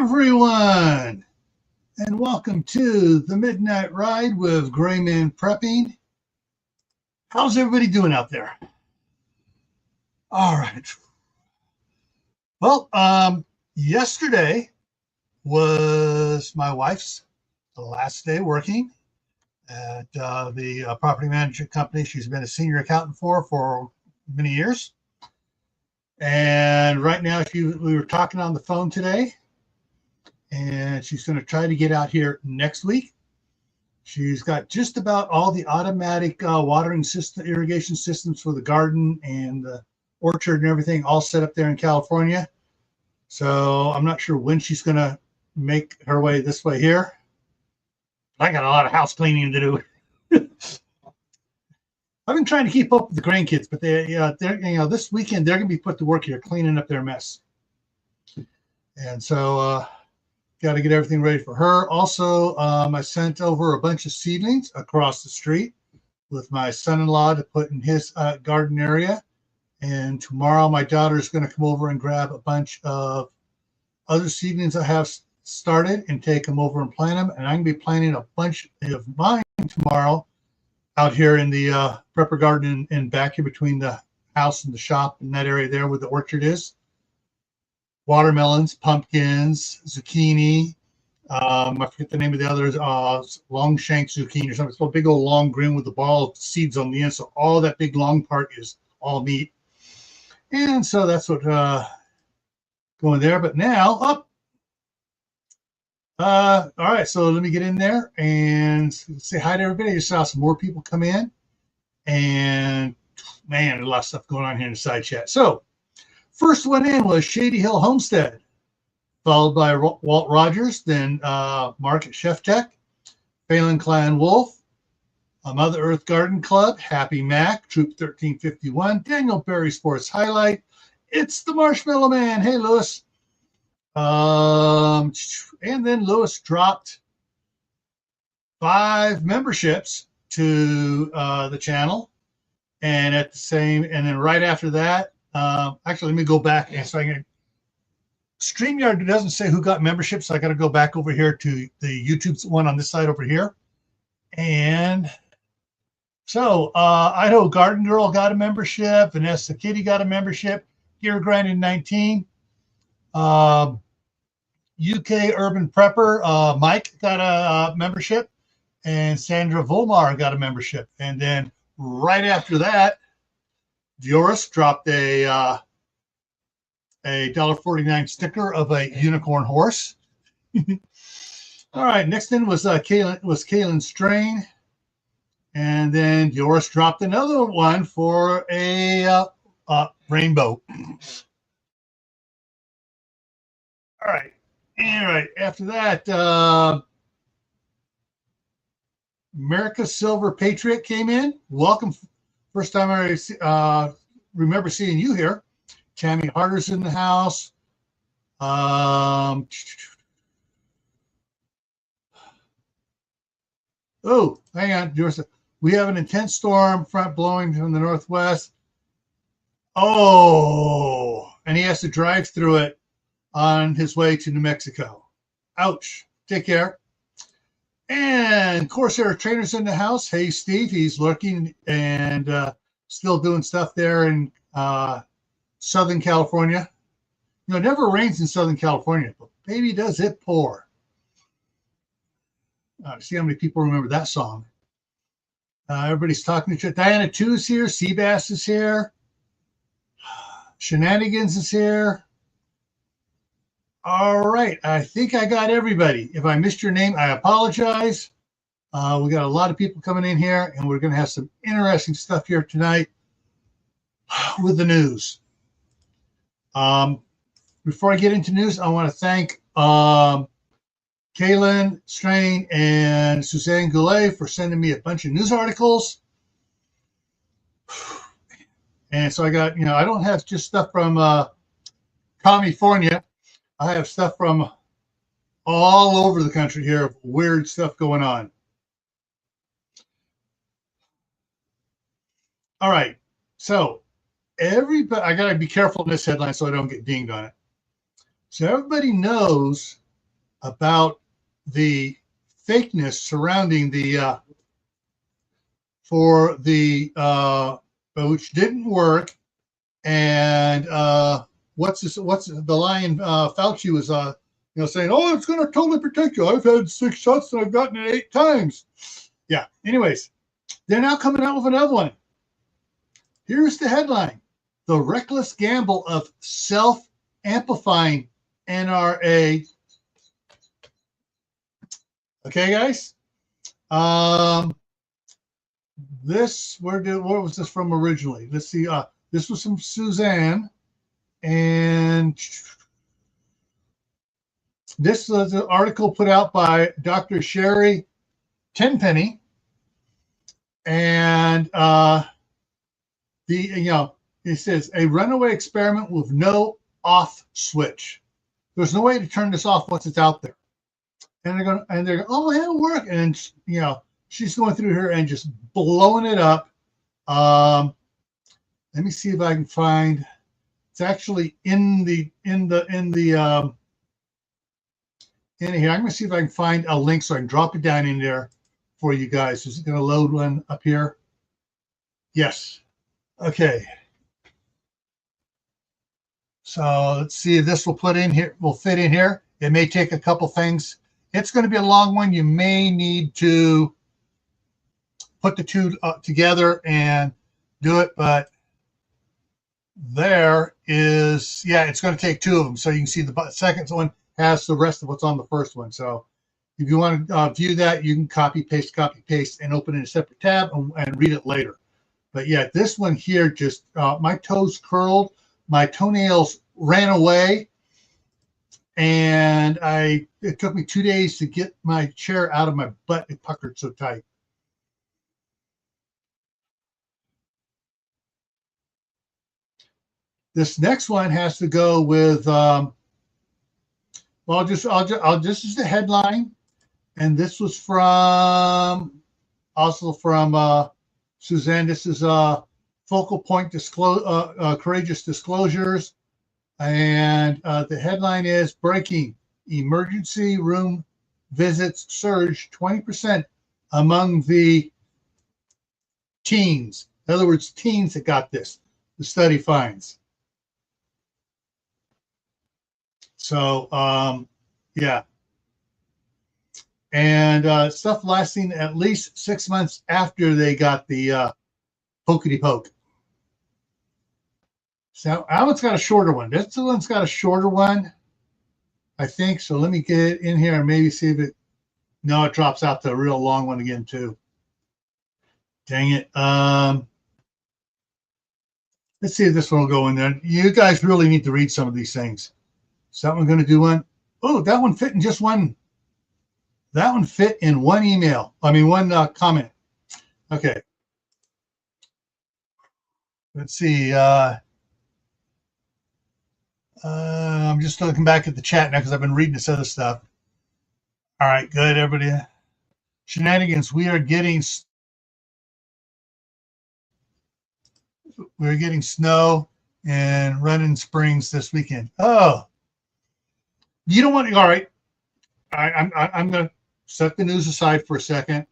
everyone, and welcome to the Midnight Ride with Grayman Prepping. How's everybody doing out there? All right. Well, yesterday was my wife's last day working at the property management company she's been a senior accountant for many years. And right now, we were talking on the phone today, and she's going to try to get out here next week. She's got just about all the automatic watering system, irrigation systems for the garden and the orchard and everything all set up there in California. So I'm not sure when she's going to make her way this way here. I got a lot of house cleaning to do. I've been trying to keep up with the grandkids, but they're this weekend they're going to be put to work here cleaning up their mess. And so got to get everything ready for her. Also, I sent over a bunch of seedlings across the street with my son-in-law to put in his garden area. And tomorrow, my daughter is going to come over and grab a bunch of other seedlings I have started and take them over and plant them. And I'm going to be planting a bunch of mine tomorrow out here in the prepper garden and back here between the house and the shop in that area there where the orchard is. Watermelons, pumpkins, zucchini. I forget the name of the others. Long shank zucchini or something. It's a big old long green with the ball of seeds on the end. So all that big long part is all meat. And so that's what going there. But now all right. So let me get in there and say hi to everybody. I just saw some more people come in, and man, a lot of stuff going on here in the side chat. So first one in was Shady Hill Homestead, followed by Walt Rogers, then Mark at Chef Tech, Phelan Clan Wolf, Mother Earth Garden Club, Happy Mac, Troop 1351, Daniel Berry Sports Highlight. It's the Marshmallow Man. Hey, Lewis. And then Lewis dropped 5 memberships to the channel. And and then right after that, actually, let me go back. And so I can, StreamYard doesn't say who got memberships. So I got to go back over here to the YouTube one on this side over here. And so Idaho Garden Girl got a membership. Vanessa Kitty got a membership. Gear Grinding 19. UK Urban Prepper Mike got a membership. And Sandra Volmar got a membership. And then right after that, Dioris dropped a $1.49 sticker of a unicorn horse. All right, next in was Kaylin Strain, and then Dioris dropped another one for a rainbow. All right, after that, America Silver Patriot came in. Welcome. First time I remember seeing you here. Tammy Harder's in the house. Oh, hang on. We have an intense storm front blowing from the northwest. Oh, and he has to drive through it on his way to New Mexico. Ouch. Take care. And Corsair Trainers in the house. Hey, Steve. He's lurking and still doing stuff there in Southern California. It never rains in Southern California, but baby, does it pour. See how many people remember that song. Everybody's talking to each other. Diana 2 is here. Seabass is here. Shenanigans is here. All right. I think I got everybody. If I missed your name, I apologize. We got a lot of people coming in here, and we're going to have some interesting stuff here tonight with the news. Before I get into news, I want to thank Kaylin Strain and Suzanne Goulet for sending me a bunch of news articles. And so I got, I don't have just stuff from California. I have stuff from all over the country here of weird stuff going on. All right. So everybody, I got to be careful in this headline so I don't get dinged on it. So everybody knows about the fakeness surrounding the which didn't work. And what's the lion Fauci was saying, oh, it's going to totally protect you. I've had 6 shots and I've gotten it 8 times. Yeah. Anyways, they're now coming out with another one. Here's the headline: the reckless gamble of self-amplifying NRA. Okay, guys. Where was this from originally? Let's see. This was from Suzanne, and this was an article put out by Dr. Sherry Tenpenny, and it says a runaway experiment with no off switch. There's no way to turn this off once it's out there. And they're going, oh, it'll work. And she's going through here and just blowing it up. Let me see if I can find. It's actually in here. I'm going to see if I can find a link so I can drop it down in there for you guys. Is it going to load one up here? Yes. Okay. So let's see if this will fit in here. It may take a couple things. It's going to be a long one. You may need to put the two together and do it, but there is, it's going to take 2 of them. So you can see the second one has the rest of what's on the first one. So if you want to view that, you can copy, paste, and open in a separate tab and read it later. But yeah, this one here just, my toes curled, my toenails ran away, and it took me 2 days to get my chair out of my butt. It puckered so tight. This next one has to go with, this is the headline, and this was from Suzanne. This is Focal Point Courageous Disclosures, and the headline is breaking: emergency room visits surge 20% among the teens. In other words, teens that got this. The study finds. So, yeah. And stuff lasting at least 6 months after they got the pokety poke. So that one's got a shorter one. This one's got a shorter one, I think. So let me get it in here and maybe see if it. No, it drops out to a real long one again too. Dang it. Let's see if this one will go in there. You guys really need to read some of these things. Is that one going to do one? Oh, that one fit in just one. That one fit in one email. I mean, one comment. Okay. Let's see. I'm just looking back at the chat now because I've been reading this other stuff. All right, good, everybody. Shenanigans. We're getting snow in Running Springs this weekend. Oh. You don't want to, all right. I'm going to set the news aside for a second.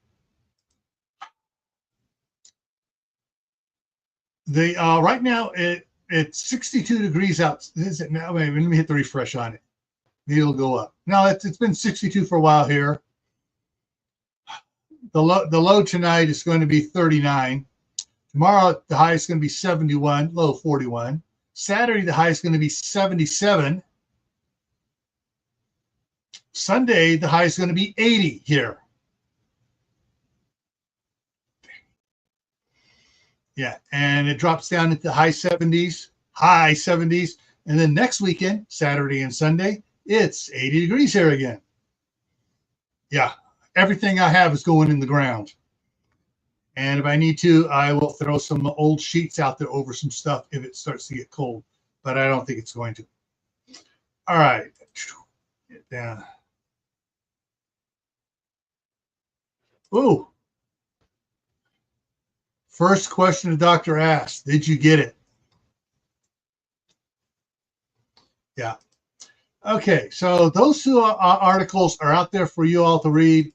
Right now it's 62 degrees out. Is it now? Wait, let me hit the refresh on it. Maybe it'll go up. Now it's been 62 for a while here. The low tonight is going to be 39. Tomorrow the high is going to be 71, low 41. Saturday the high is going to be 77. Sunday, the high is going to be 80 here. Yeah, and it drops down into high 70s. And then next weekend, Saturday and Sunday, it's 80 degrees here again. Yeah, everything I have is going in the ground. And if I need to, I will throw some old sheets out there over some stuff if it starts to get cold. But I don't think it's going to. All right. Get down. Ooh. First question the doctor asked, did you get it? Yeah. Okay, so those two articles are out there for you all to read.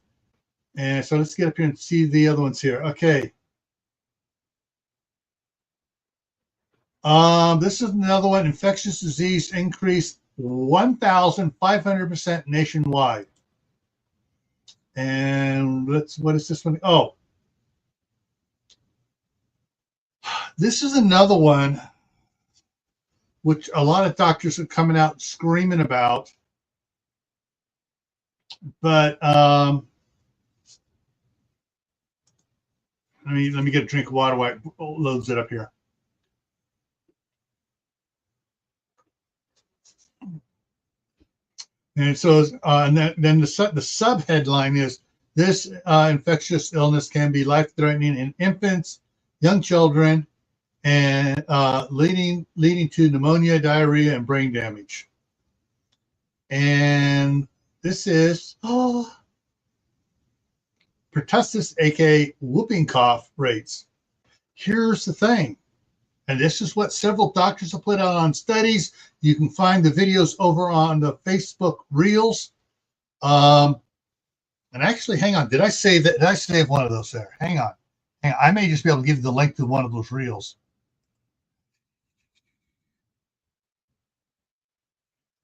And so let's get up here and see the other ones here. Okay. This is another one. Infectious disease increased 1,500% nationwide. And what is this one? Oh, this is another one which a lot of doctors are coming out screaming about. But let me get a drink of water while it loads it up here. And so, and then the sub headline is this infectious illness can be life threatening in infants, young children, and leading to pneumonia, diarrhea, and brain damage. And this is pertussis, aka whooping cough rates. Here's the thing, and this is what several doctors have put out on studies. You can find the videos over on the Facebook Reels. And actually, hang on. Did I save that? Did I save one of those there? Hang on. I may just be able to give you the link to one of those Reels.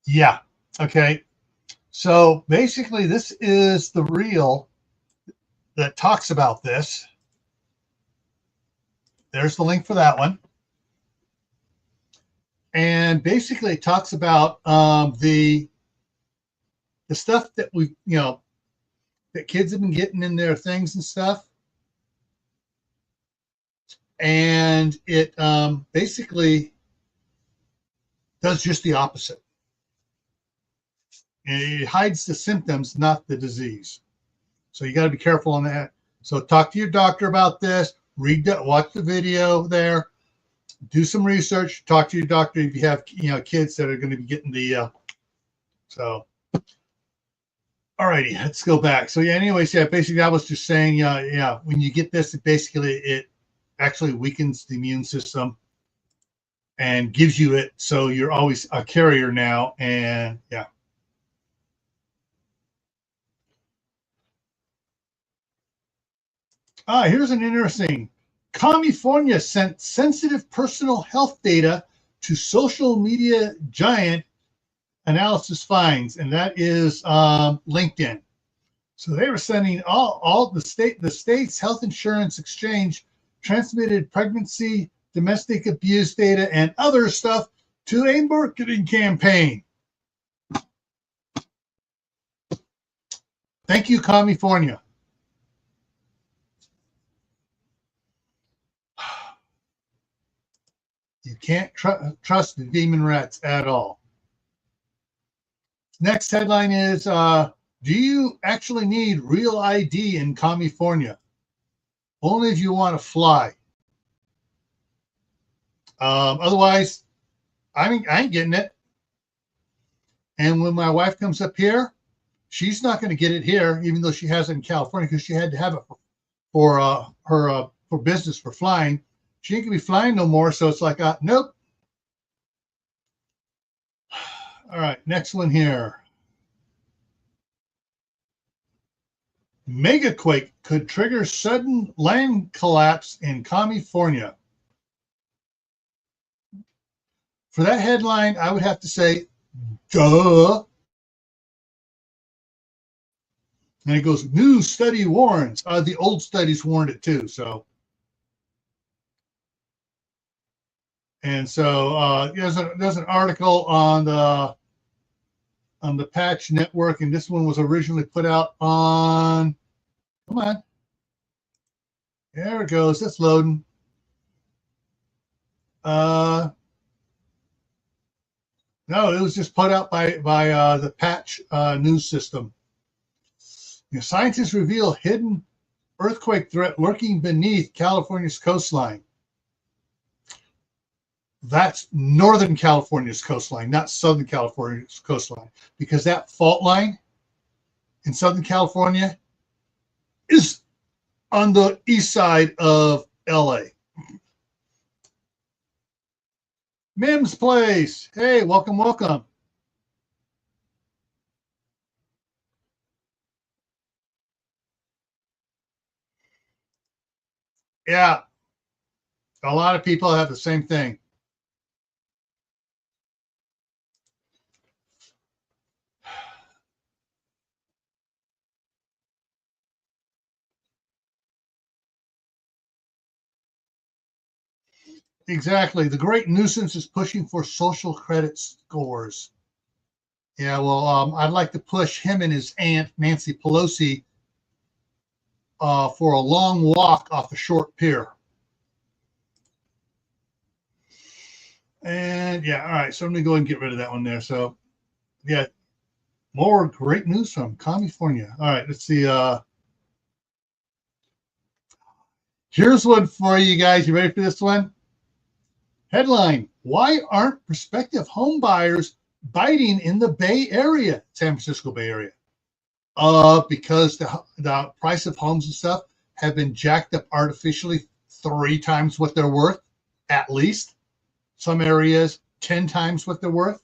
Yeah. Okay. So basically, this is the Reel that talks about this. There's the link for that one. And basically, it talks about the stuff that we, that kids have been getting in their things and stuff. And it basically does just the opposite. It hides the symptoms, not the disease. So you got to be careful on that. So talk to your doctor about this. Watch the video there. Do some research. Talk to your doctor if you have kids that are going to be getting the. So, alrighty, let's go back. So yeah, anyways, yeah, basically I was just saying, yeah, when you get this, it actually weakens the immune system and gives you it, so you're always a carrier now, and yeah. Here's an interesting. California sent sensitive personal health data to social media giant, analysis finds, and that is LinkedIn. So they were sending all the state's health insurance exchange transmitted pregnancy, domestic abuse data, and other stuff to a marketing campaign. Thank you, California. You can't trust the demon rats at all. Next headline is, do you actually need real ID in California? Only if you want to fly. Otherwise, I ain't getting it. And when my wife comes up here, she's not going to get it here, even though she has it in California, because she had to have it for her for business, for flying. She ain't gonna be flying no more, so it's like, nope. All right, next one here. Megaquake could trigger sudden land collapse in California. For that headline, I would have to say, duh. And it goes, new study warns. The old studies warned it too, so. And so there's an article on the Patch Network, and this one was originally put out on. Come on, there it goes. It's loading. No, it was just put out by the Patch news system. Scientists reveal hidden earthquake threat lurking beneath California's coastline. That's Northern California's coastline, not Southern California's coastline, because that fault line in Southern California is on the east side of LA. Mim's Place. Hey, welcome. Yeah, a lot of people have the same thing. Exactly. The great nuisance is pushing for social credit scores. Yeah, well, I'd like to push him and his aunt, Nancy Pelosi, for a long walk off a short pier. And yeah, all right. So let me go ahead and get rid of that one there. So yeah, more great news from California. All right, let's see. Here's one for you guys. You ready for this one? Headline: Why aren't prospective home buyers biting in the Bay Area, San Francisco Bay Area? Because the price of homes and stuff have been jacked up artificially 3 times what they're worth, at least. Some areas 10 times what they're worth.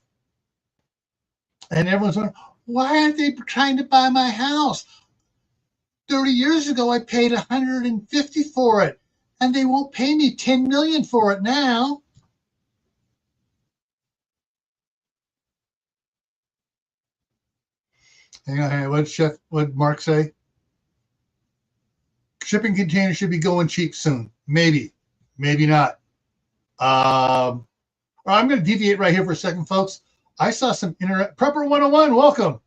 And everyone's wondering, why aren't they trying to buy my house? 30 years ago, I paid 150 for it, and they won't pay me 10 million for it now. Hang on, what did Mark say? Shipping containers should be going cheap soon. Maybe, maybe not. I'm going to deviate right here for a second, folks. I saw some internet prepper 101. Welcome.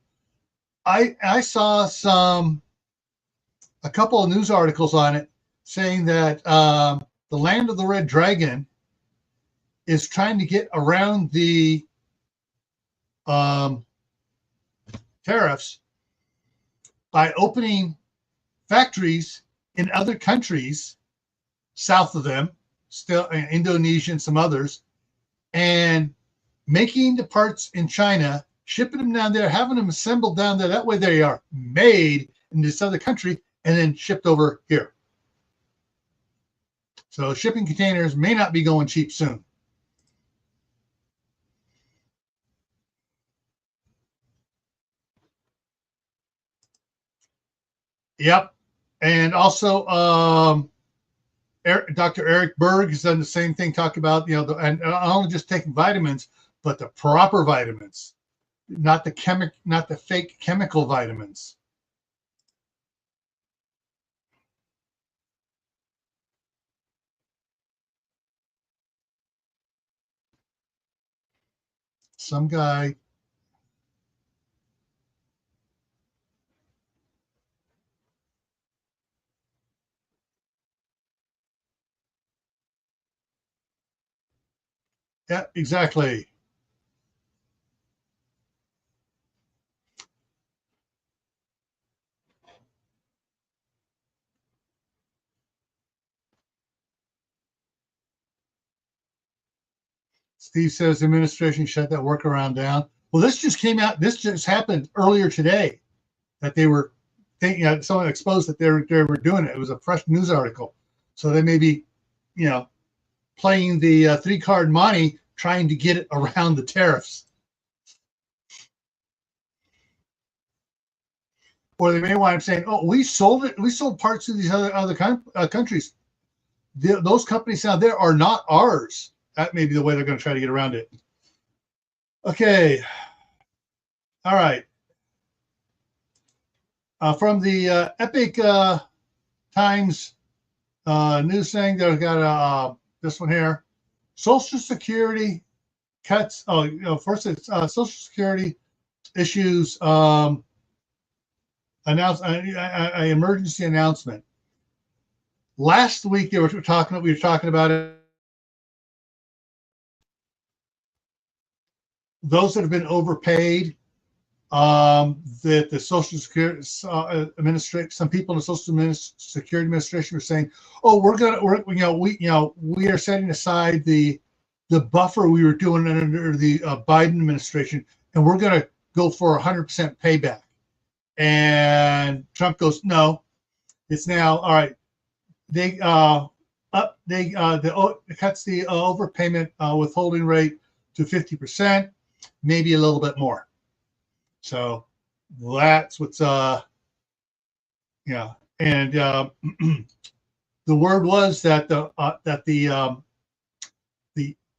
I saw a couple of news articles on it saying that the Land of the Red Dragon is trying to get around the tariffs by opening factories in other countries south of them, still Indonesia and some others, and making the parts in China, shipping them down there, having them assembled down there. That way they are made in this other country and then shipped over here. So shipping containers may not be going cheap soon. Yep. And also, Dr. Eric Berg has done the same thing, talking about, and not only just taking vitamins, but the proper vitamins, not the fake chemical vitamins. Some guy. Yeah, exactly. Steve says the administration shut that workaround down. Well, this just came out. This just happened earlier today that they were thinking, someone exposed that they were doing it. It was a fresh news article. So they may be, playing the 3-card money, trying to get it around the tariffs. Or they may wind up saying, "Oh, we sold it. We sold parts to these other countries. Those companies out there are not ours." That may be the way they're going to try to get around it. Okay. All right. From the Epic Times news thing, they've got this one here. Social Security cuts. Oh, first it's Social Security issues announce an emergency announcement. Last week we were talking about it. Those that have been overpaid, that the Social Security Administration, some people in the Social Security Administration were saying, "Oh, we are setting aside the buffer we were doing under the Biden administration, and we're going to go for 100% payback." And Trump goes, "No, it's now all right." They cuts the overpayment withholding rate to 50%, maybe a little bit more. So that's what's and the word was that the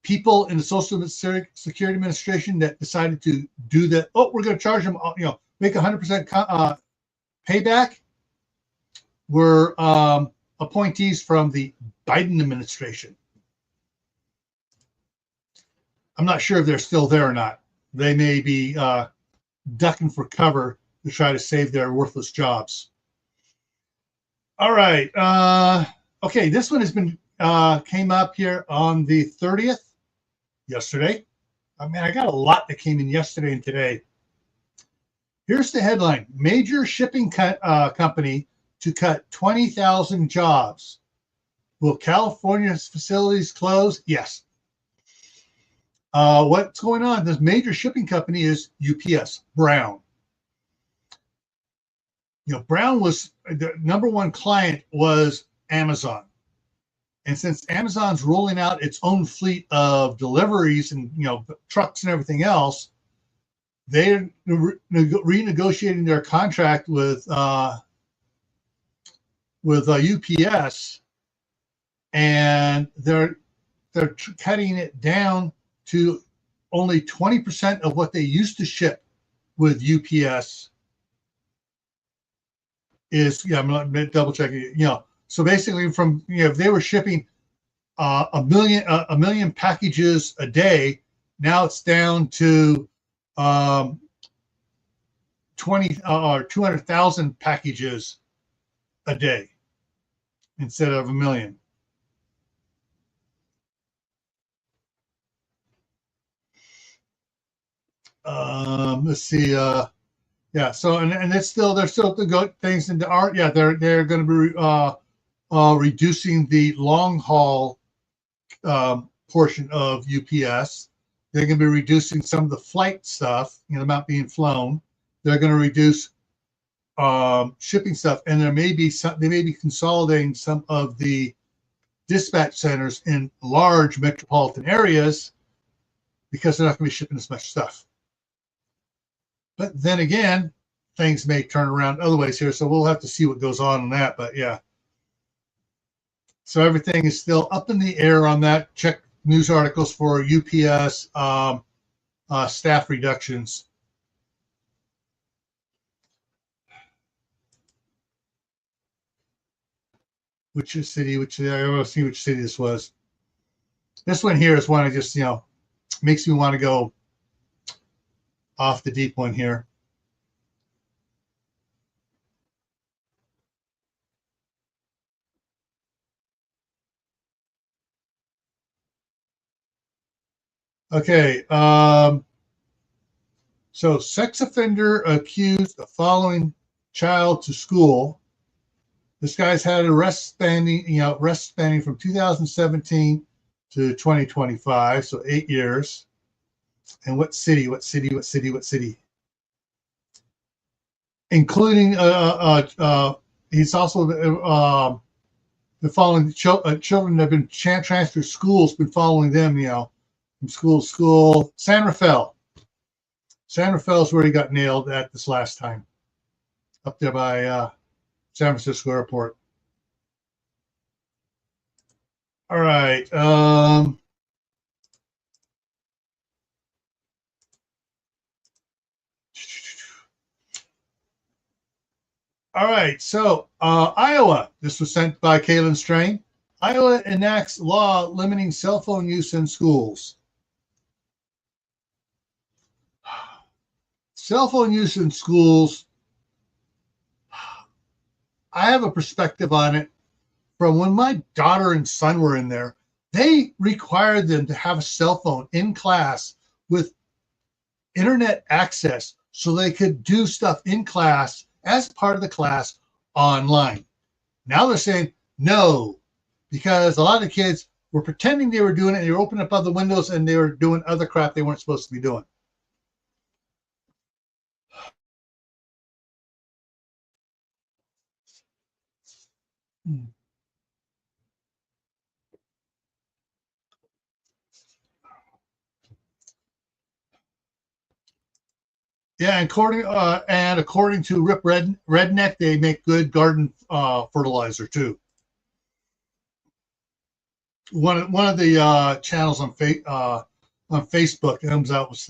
people in the Social Security Administration that decided to do that, oh, we're going to charge them, make 100% payback, were appointees from the Biden administration. I'm not sure if they're still there or not. They may be ducking for cover to try to save their worthless jobs. All right. Okay, this one has been came up here on the 30th, yesterday. I mean, I got a lot that came in yesterday and today. Here's the headline: major shipping company to cut 20,000 jobs. Will California's facilities close? Yes. What's going on? This major shipping company is UPS, Brown. Brown was the number one client was Amazon. And since Amazon's rolling out its own fleet of deliveries and trucks and everything else, they're renegotiating their contract with UPS, and they're cutting it down to only 20% of what they used to ship with UPS. I'm not double checking. So basically, from if they were shipping a million packages a day, now it's down to 20 or 200,000 packages a day instead of a million. Let's see. Yeah. So and it's still they're still the good things into art. Yeah, they're going to be reducing the long haul portion of UPS. They're going to be reducing some of the flight stuff, the amount being flown. They're going to reduce shipping stuff, and they may be consolidating some of the dispatch centers in large metropolitan areas because they're not going to be shipping as much stuff. But then again, things may turn around other ways here, so we'll have to see what goes on that. But yeah, so everything is still up in the air on that. Check news articles for UPS staff reductions. Which city? I want to see which city this was. This one here is one I just makes me want to go off the deep one here. Okay. So sex offender accused of following child to school. This guy's had arrest spanning from 2017 to 2025, so 8 years. And what city? Including he's also been following children that have been transferred schools, been following them, from school to school. San Rafael. San Rafael is where he got nailed at this last time, up there by San Francisco Airport. All right. All right. So Iowa, this was sent by Kaylin Strain. Iowa enacts law limiting cell phone use in schools. Cell phone use in schools, I have a perspective on it from when my daughter and son were in there. They required them to have a cell phone in class with internet access so they could do stuff in class as part of the class online. Now they're saying no, because a lot of the kids were pretending they were doing it, and they were opening up other windows and they were doing other crap they weren't supposed to be doing. Yeah, and according to Rip Redneck, they make good garden fertilizer too. one of the channels on Facebook comes out with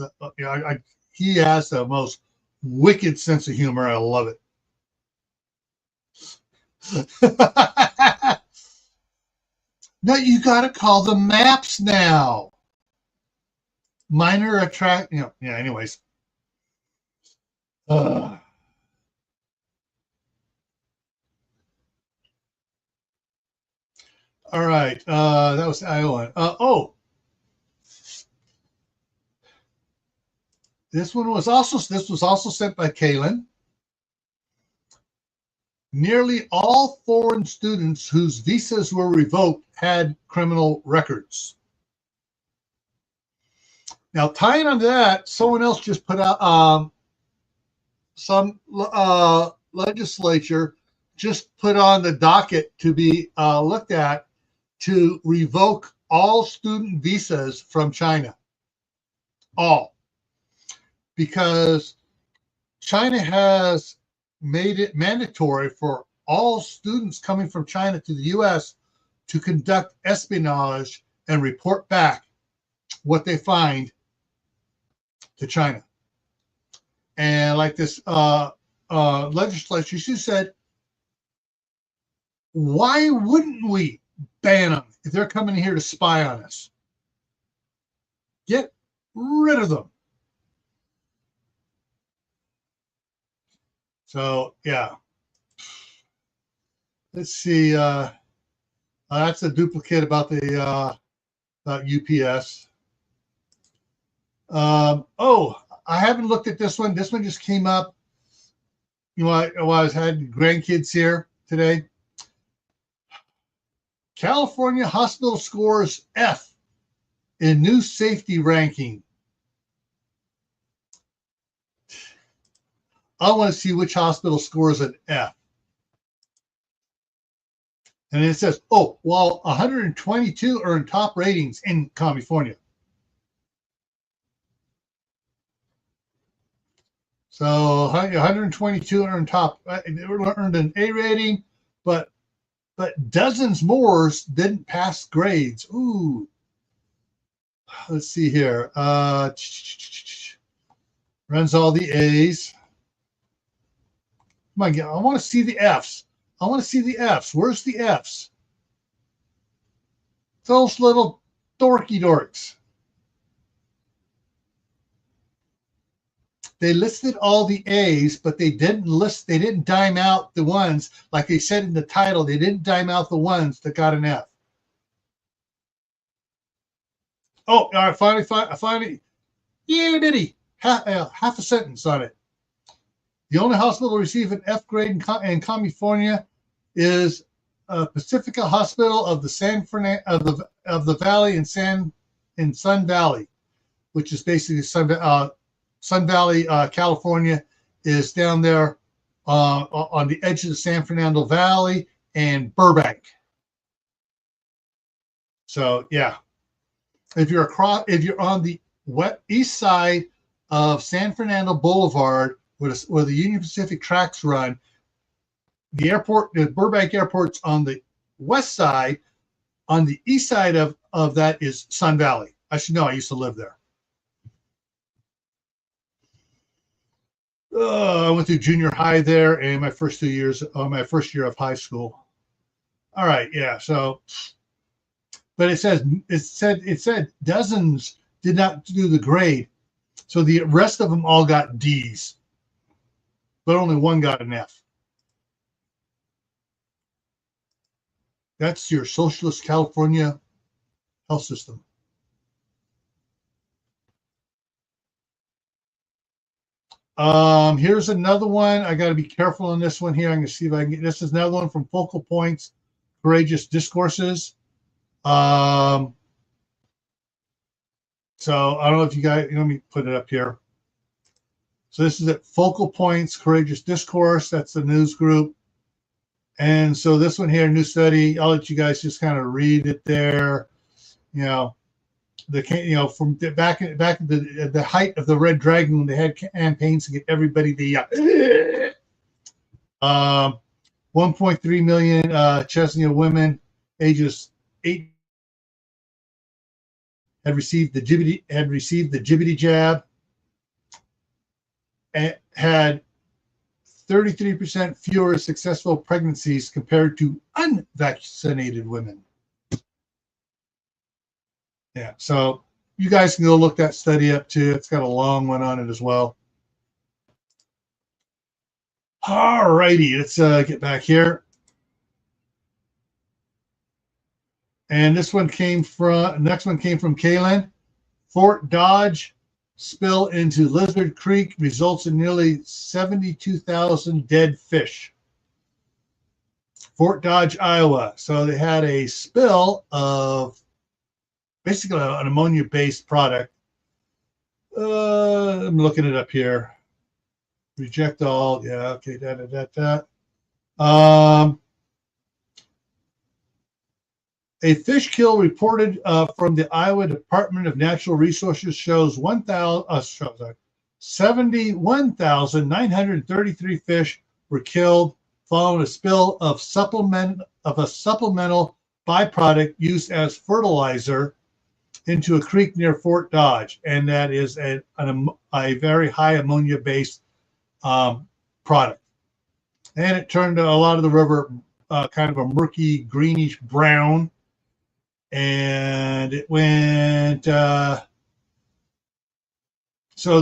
he has the most wicked sense of humor. I love it. No, you got to call the maps now. Minor attract, yeah. Anyways, all right. That was Iowa. This was also sent by Kaylin. Nearly all foreign students whose visas were revoked had criminal records. Now, tying on to that, someone else just put out some legislature just put on the docket to be looked at to revoke all student visas from China. All. Because China has made it mandatory for all students coming from China to the U.S. to conduct espionage and report back what they find to China. And like this legislature, she said, why wouldn't we ban them if they're coming here to spy on us? Get rid of them. So, yeah. Let's see. That's a duplicate about the about UPS. I haven't looked at this one. This one just came up. While I was had grandkids here today. California hospital scores F in new safety ranking. I want to see which hospital scores an F. And it says, while 122 earned top ratings in California. So 122 earned an A rating, but dozens more didn't pass grades. Ooh. Let's see here. Runs all the A's. My God, I want to see the F's. Where's the F's? Those little dorky dorks. They listed all the A's, but they didn't dime out the ones, like they said in the title, they didn't dime out the ones that got an F. All right, finally, yeah, bitty, half a sentence on it. The only hospital to receive an F grade in California is Pacifica Hospital of the Valley in Sun Valley, which is basically Sun Valley, California, is down there on the edge of the San Fernando Valley and Burbank. So yeah, if you're on the east side of San Fernando Boulevard, where the Union Pacific tracks run, the Burbank Airport's on the west side. On the east side of that is Sun Valley. I should know. I used to live there. I went through junior high there and my first year of high school. All right, yeah. So, but it said dozens did not do the grade, so the rest of them all got D's, but only one got an F. That's your socialist California health system. Here's another one. I got to be careful on this one here. I'm going to see if I can get this. Is another one from Focal Points, Courageous Discourses. So I don't know if you guys, let me put it up here. So this is at Focal Points, Courageous Discourse. That's the news group. And so this one here, new study, I'll let you guys just kind of read it there. From back at the height of the Red Dragon, when they had campaigns to get everybody the 1.3 million Chechnya women ages 8 had received the GBT jab, and had 33% fewer successful pregnancies compared to unvaccinated women. Yeah, so you guys can go look that study up too. It's got a long one on it as well. All righty, let's get back here. And next one came from Kaylin. Fort Dodge spill into Lizard Creek results in nearly 72,000 dead fish. Fort Dodge, Iowa. So they had a spill of basically an ammonia-based product. I'm looking it up here. Reject all. Yeah, okay. A fish kill reported from the Iowa Department of Natural Resources shows 71,933 fish were killed following a spill of a supplemental byproduct used as fertilizer into a creek near Fort Dodge, and that is a very high ammonia-based product. And it turned a lot of the river kind of a murky, greenish brown. And it went, so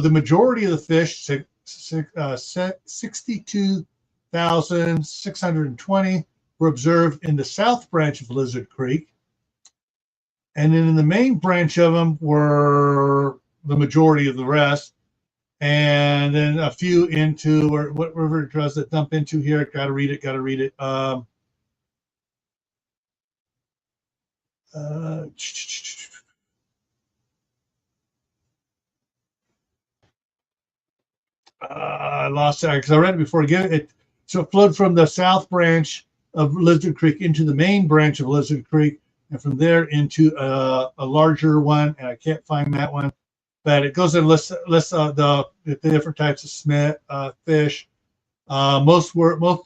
the majority of the fish, 62,620, were observed in the south branch of Lizard Creek. And then in the main branch of them were the majority of the rest. And then a few into, what river does it dump into here? Got to read it. I lost that because I read it before. So it flowed from the south branch of Lizard Creek into the main branch of Lizard Creek, and from there into a larger one. And I can't find that one, but it goes and lists the different types of fish. Most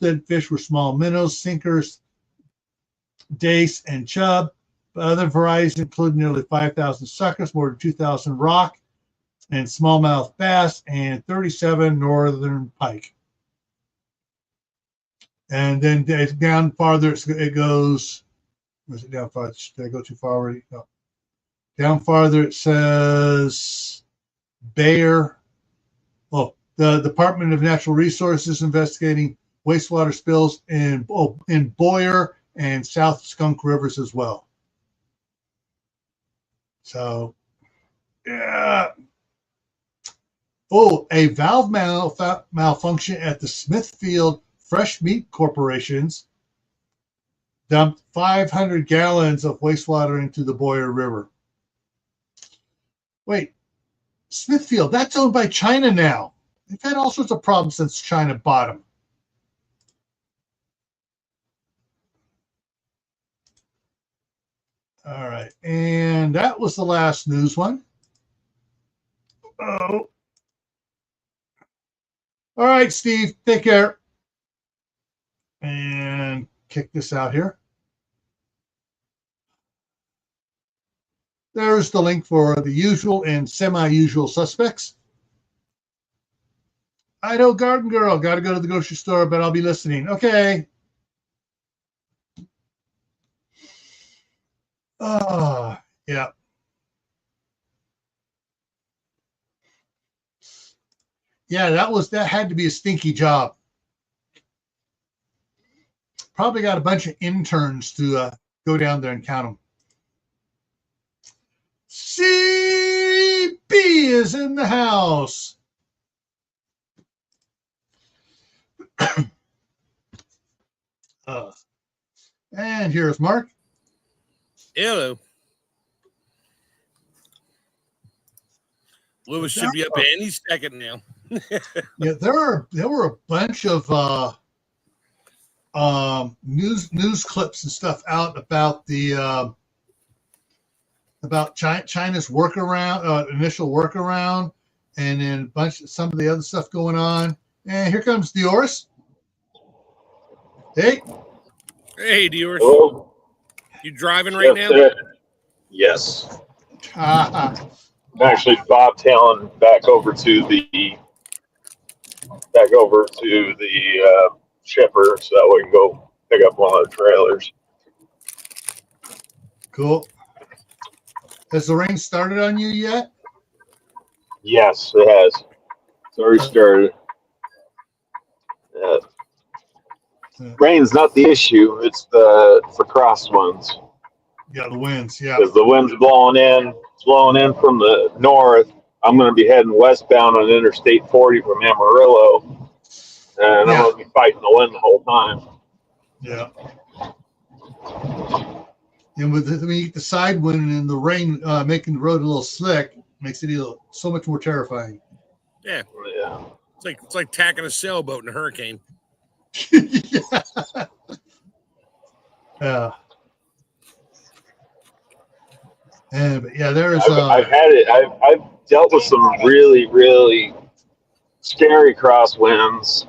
dead fish were small minnows, sinkers, dace, and chub. Other varieties include nearly 5,000 suckers, more than 2,000 rock and smallmouth bass, and 37 northern pike. And then down farther, it goes. Was it down farther? Did I go too far already? No. Down farther, it says Bayer. Oh, the Department of Natural Resources investigating wastewater spills in Boyer and South Skunk Rivers as well. So, yeah. Oh, a valve malfunction at the Smithfield Fresh Meat Corporations dumped 500 gallons of wastewater into the Boyer River. Wait, Smithfield, that's owned by China now. They've had all sorts of problems since China bought them. All right, and that was the last news one. Oh. All right, Steve, take care. And kick this out here. There's the link for the usual and semi-usual suspects. Idaho Garden Girl, got to go to the grocery store, but I'll be listening. Okay. Yeah. Yeah, that had to be a stinky job. Probably got a bunch of interns to go down there and count them. CB is in the house. And here's Mark. Hello. Lewis should be up any second now. Yeah, there were a bunch of news clips and stuff out about the about China's workaround, initial workaround, and then some of the other stuff going on. And here comes Dioris. Hey, Dioris. Hello. You driving right now? Sir. Yes. Ah, I'm actually bobtailing back over to the shipper so that we can go pick up one of the trailers. cool. Has the rain started on you yet? Yes, it has. It's already started. Rain's not the issue. It's the crosswinds. Yeah, the winds. Yeah. Because the wind's blowing in from the north. I'm going to be heading westbound on Interstate 40 from Amarillo, and I'm going to be fighting the wind the whole time. Yeah. And with when you get the side wind and the rain making the road a little slick, makes it so much more terrifying. Yeah. Yeah. It's like tacking a sailboat in a hurricane. Yeah. Yeah. And but yeah, there's I've had it. I've dealt with some really, really scary crosswinds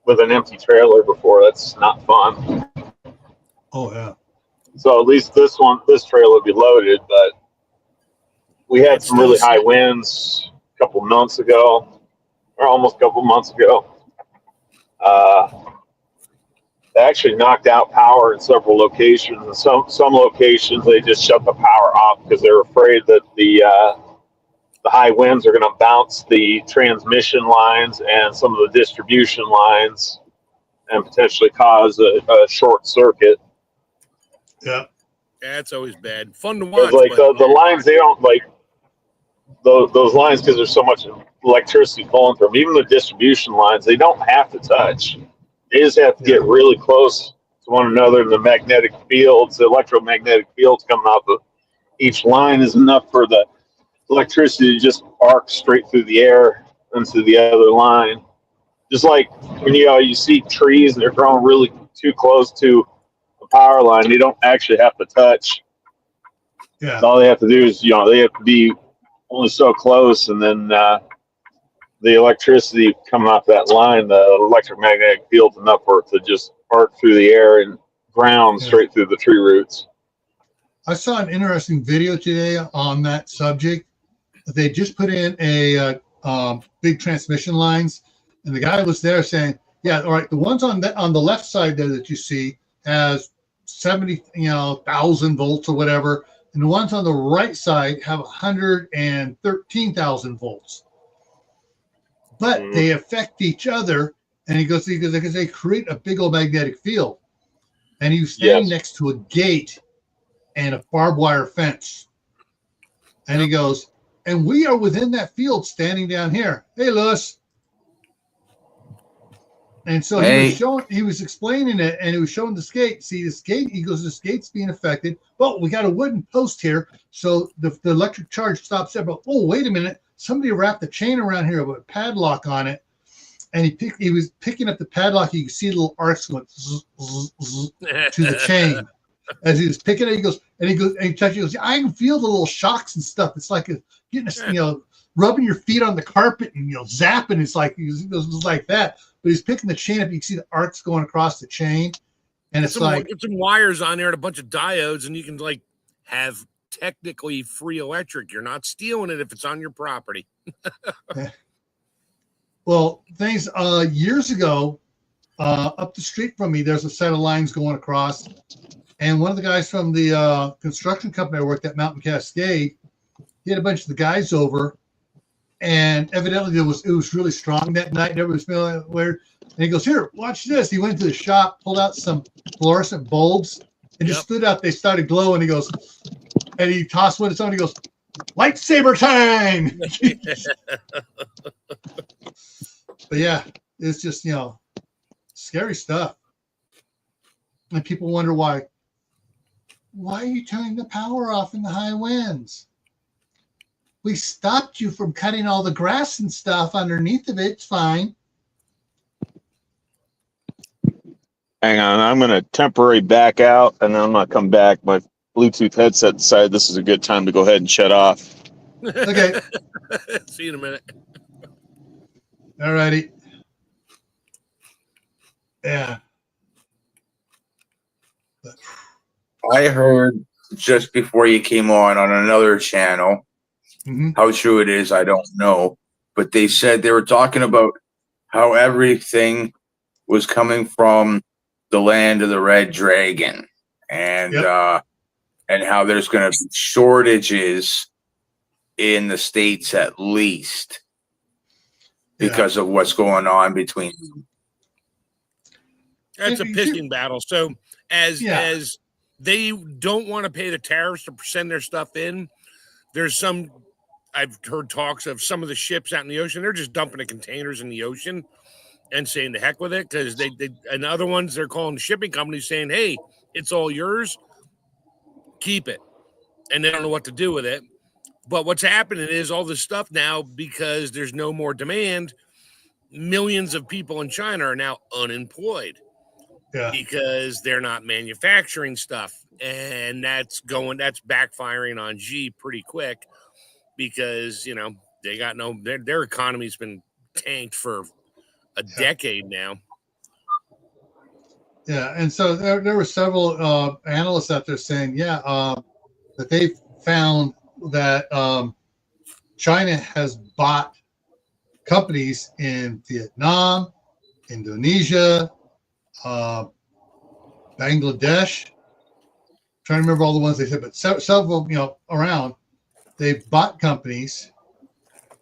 with an empty trailer before. That's not fun. oh yeah. So at least this trailer will be loaded, but we had It's some really still high winds a couple months ago, or almost a couple months ago. They actually knocked out power in several locations. And some locations they just shut the power off because they're afraid that the high winds are going to bounce the transmission lines and some of the distribution lines and potentially cause a short circuit. Yeah. That's always bad. Fun to watch. Like the lines, they don't like those lines because there's so much electricity flowing through them. Even the distribution lines, they don't have to touch. They just have to get really close to one another. And the magnetic fields, the electromagnetic fields coming off of each line is enough for the electricity to just arc straight through the air into the other line. Just like when you see trees and they're growing really too close to a power line, they don't actually have to touch. Yeah. All they have to do is, they have to be only so close, and then the electricity coming off that line, the electromagnetic field's enough for it to just arc through the air and ground straight through the tree roots. I saw an interesting video today on that subject. They just put in a big transmission lines, and the guy was there saying, "Yeah, all right, the ones on the left side there that you see has 70,000 volts or whatever, and the ones on the right side have 113,000 volts. But they affect each other." And he goes, because they create a big old magnetic field. And he was standing next to a gate and a barbed wire fence. And he goes, and we are within that field standing down here. Hey, Lewis. And so he was explaining it, and he was showing the skate. See, this gate, he goes, this gate's being affected. Well, we got a wooden post here. So the electric charge stops there. But, oh, wait a minute. Somebody wrapped the chain around here with a padlock on it. And he was picking up the padlock. You could see little arcs going zzz, zzz, zzz, to the chain. As he was picking it, he goes, and he touches, he goes, I can feel the little shocks and stuff. It's like getting rubbing your feet on the carpet and zapping. It's like it was like that. But he's picking the chain up. You can see the arcs going across the chain, and it's get some wires on there and a bunch of diodes, and you can have technically free electric. You're not stealing it if it's on your property. Well, things years ago, up the street from me, there's a set of lines going across. And one of the guys from the construction company I worked at, Mountain Cascade, he had a bunch of the guys over, and evidently it was really strong that night. And everybody was feeling weird. And he goes, "Here, watch this." He went to the shop, pulled out some fluorescent bulbs, and just stood out. They started glowing. He goes, and he tossed one to somebody. He goes, "Lightsaber time!" But yeah, it's just scary stuff. And people wonder why are you turning the power off in the high winds? We stopped you from cutting all the grass and stuff underneath of it. It's fine. Hang on, I'm going to temporarily back out, and then I'm going to come back. My Bluetooth headset decided this is a good time to go ahead and shut off. Okay. See you in a minute. All righty. Yeah. I heard just before you came on another channel. Mhm. How true it is, I don't know. But they said they were talking about how everything was coming from the land of the Red Dragon, and Yep. and how there's going to be shortages in the States at least Yeah. because of what's going on between. That's a pissing battle. So as they don't want to pay the tariffs to send their stuff in, there's some, I've heard talks of some of the ships out in the ocean. They're just dumping the containers in the ocean and saying the heck with it, because they and other ones they're calling the shipping companies saying, hey, it's all yours, keep it. And they don't know what to do with it. But what's happening is all this stuff now, because there's no more demand, millions of people in China are now unemployed. Yeah. Because they're not manufacturing stuff, and that's backfiring on Xi pretty quick, because they got their economy's been tanked for a decade now. Yeah, and so there were several analysts out there saying, that they found that China has bought companies in Vietnam, Indonesia, Bangladesh. I'm trying to remember all the ones they said, but several, around. They've bought companies,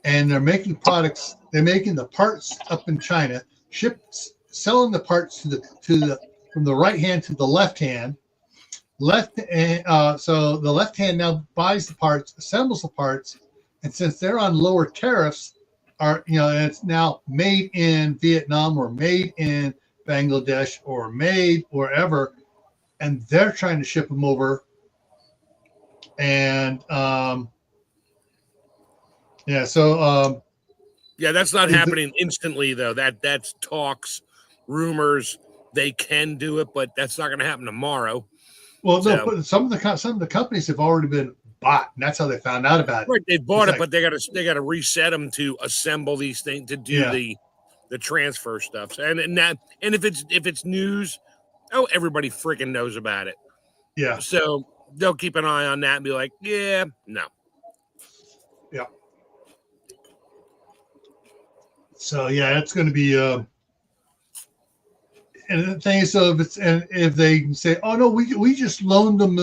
and they're making products. They're making the parts up in China, selling the parts from the right hand to the left hand. So the left hand now buys the parts, assembles the parts, and since they're on lower tariffs, it's now made in Vietnam or made in Bangladesh or made wherever, and they're trying to ship them over. And that's not happening instantly though. That's talks, rumors. They can do it, but that's not going to happen tomorrow. Well, no, but some of the companies have already been bought, and that's how they found out about it. Right, they bought it, but they got to reset them to assemble these things to do the transfer stuff. And if it's news, everybody freaking knows about it. Yeah. So they'll keep an eye on that and be like, yeah, no. Yeah. So it's going to be. And the thing is, if they say, "Oh no, we just loaned them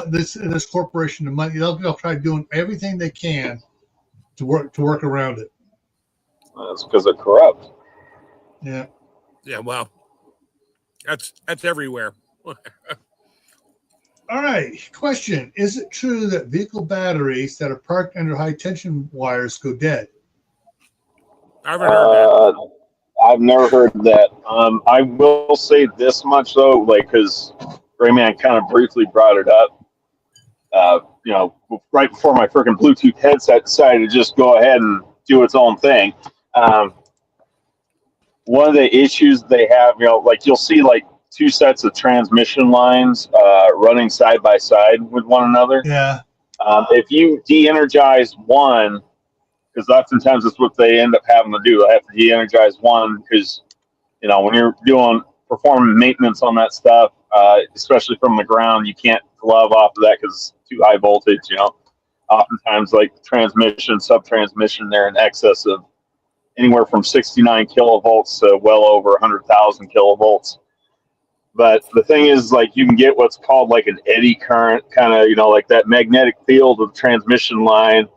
this corporation the money," they'll try doing everything they can to work around it. That's because they're corrupt. Yeah. Yeah. Well, that's everywhere. All right. Question: is it true that vehicle batteries that are parked under high tension wires go dead? I haven't heard that. I've never heard that. I will say this much though, because Rayman kind of briefly brought it up. Right before my freaking Bluetooth headset decided to just go ahead and do its own thing. One of the issues they have, you'll see two sets of transmission lines running side by side with one another. Yeah. If you de-energize one, because oftentimes that's what they end up having to do. They have to de-energize one because, when you're performing maintenance on that stuff, especially from the ground, you can't glove off of that because it's too high voltage. Oftentimes, transmission, sub-transmission, they're in excess of anywhere from 69 kilovolts to well over 100,000 kilovolts. But the thing is, you can get what's called an eddy current, kind of, that magnetic field of the transmission line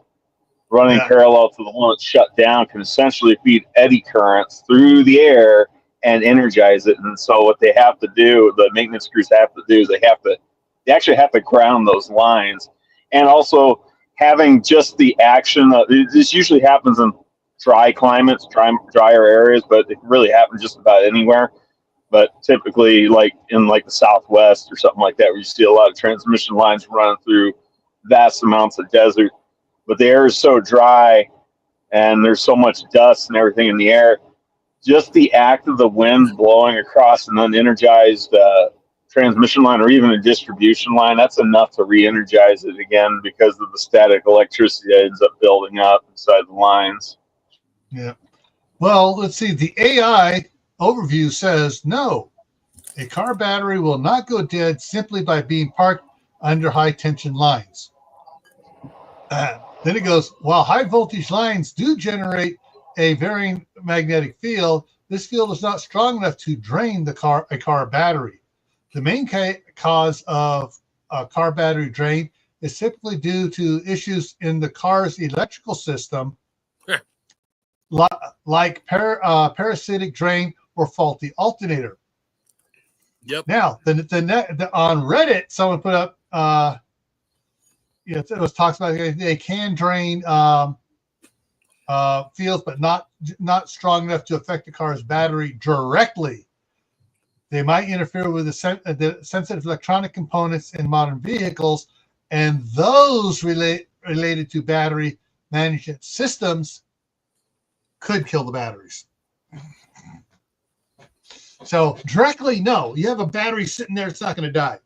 running parallel to the one that's shut down can essentially feed eddy currents through the air and energize it. And so what they have to do, the maintenance crews have to do, is they actually have to ground those lines. And also having just the action, this usually happens in dry climates, drier areas, but it really happens just about anywhere. But typically in the Southwest or something like that, where you see a lot of transmission lines running through vast amounts of desert. But the air is so dry and there's so much dust and everything in the air, just the act of the wind blowing across an unenergized transmission line or even a distribution line, that's enough to re-energize it again because of the static electricity that ends up building up inside the lines. Yeah. Well, let's see. The AI overview says, no, a car battery will not go dead simply by being parked under high tension lines. Then it goes, while high voltage lines do generate a varying magnetic field, this field is not strong enough to drain a car battery. The main cause of a car battery drain is typically due to issues in the car's electrical system, like parasitic drain or faulty alternator. Yep. Now, on Reddit, someone put up, it was talks about they can drain fields, but not strong enough to affect the car's battery directly. They might interfere with the sensitive electronic components in modern vehicles, and those related to battery management systems could kill the batteries. So directly, no. You have a battery sitting there, it's not going to die.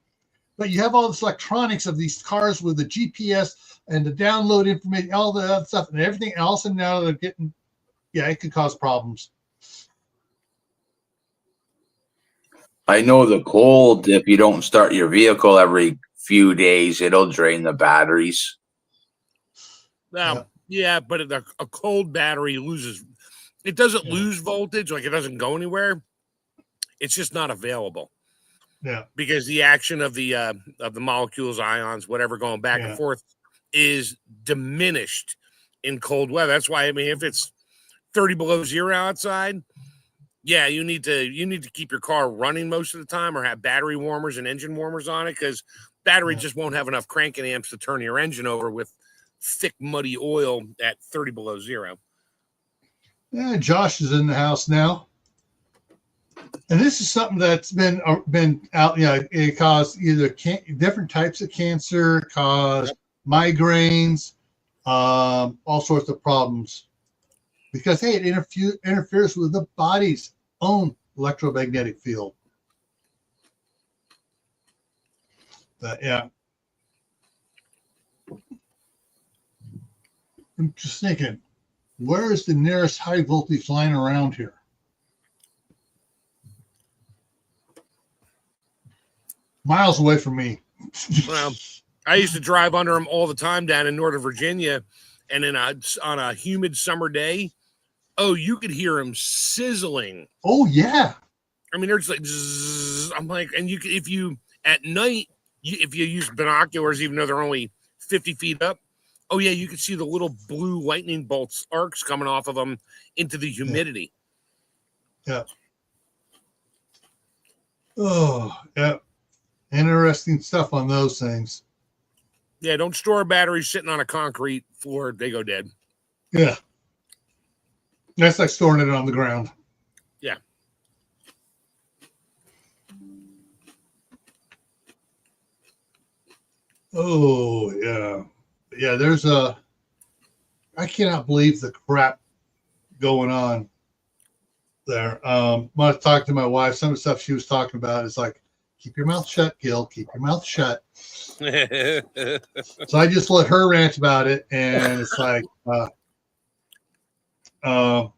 But you have all this electronics of these cars with the GPS and the download information, all the other stuff and everything. And all of a sudden now they're getting, it could cause problems. I know the cold, if you don't start your vehicle every few days, it'll drain the batteries. Well, yeah, but a cold battery doesn't lose voltage, like it doesn't go anywhere. It's just not available. Yeah. Because the action of the molecules, ions, whatever, going back and forth is diminished in cold weather. That's why, I mean, if it's 30 below zero outside, you need to keep your car running most of the time or have battery warmers and engine warmers on it, because battery just won't have enough cranking amps to turn your engine over with thick, muddy oil at 30 below zero. Yeah, Josh is in the house now. And this is something that's been out, it caused either different types of cancer, caused migraines, all sorts of problems. Because, it interferes with the body's own electromagnetic field. But, I'm just thinking, where is the nearest high voltage line around here? Miles away from me. Well, I used to drive under them all the time down in Northern Virginia, and on a humid summer day, you could hear them sizzling. Oh yeah. I mean, they're just like, zzz. I'm like, and if you at night, if you use binoculars, even though they're only 50 feet up, you can see the little blue lightning bolts arcs coming off of them into the humidity. Yeah. Oh, yeah. Interesting stuff on those things. Yeah, don't store batteries sitting on a concrete floor. They go dead. Yeah. That's like storing it on the ground. Yeah. Oh, yeah. Yeah, I cannot believe the crap going on there. When I talked to my wife, some of the stuff she was talking about is like, keep your mouth shut, Gil. Keep your mouth shut. So I just let her rant about it, and it's like, the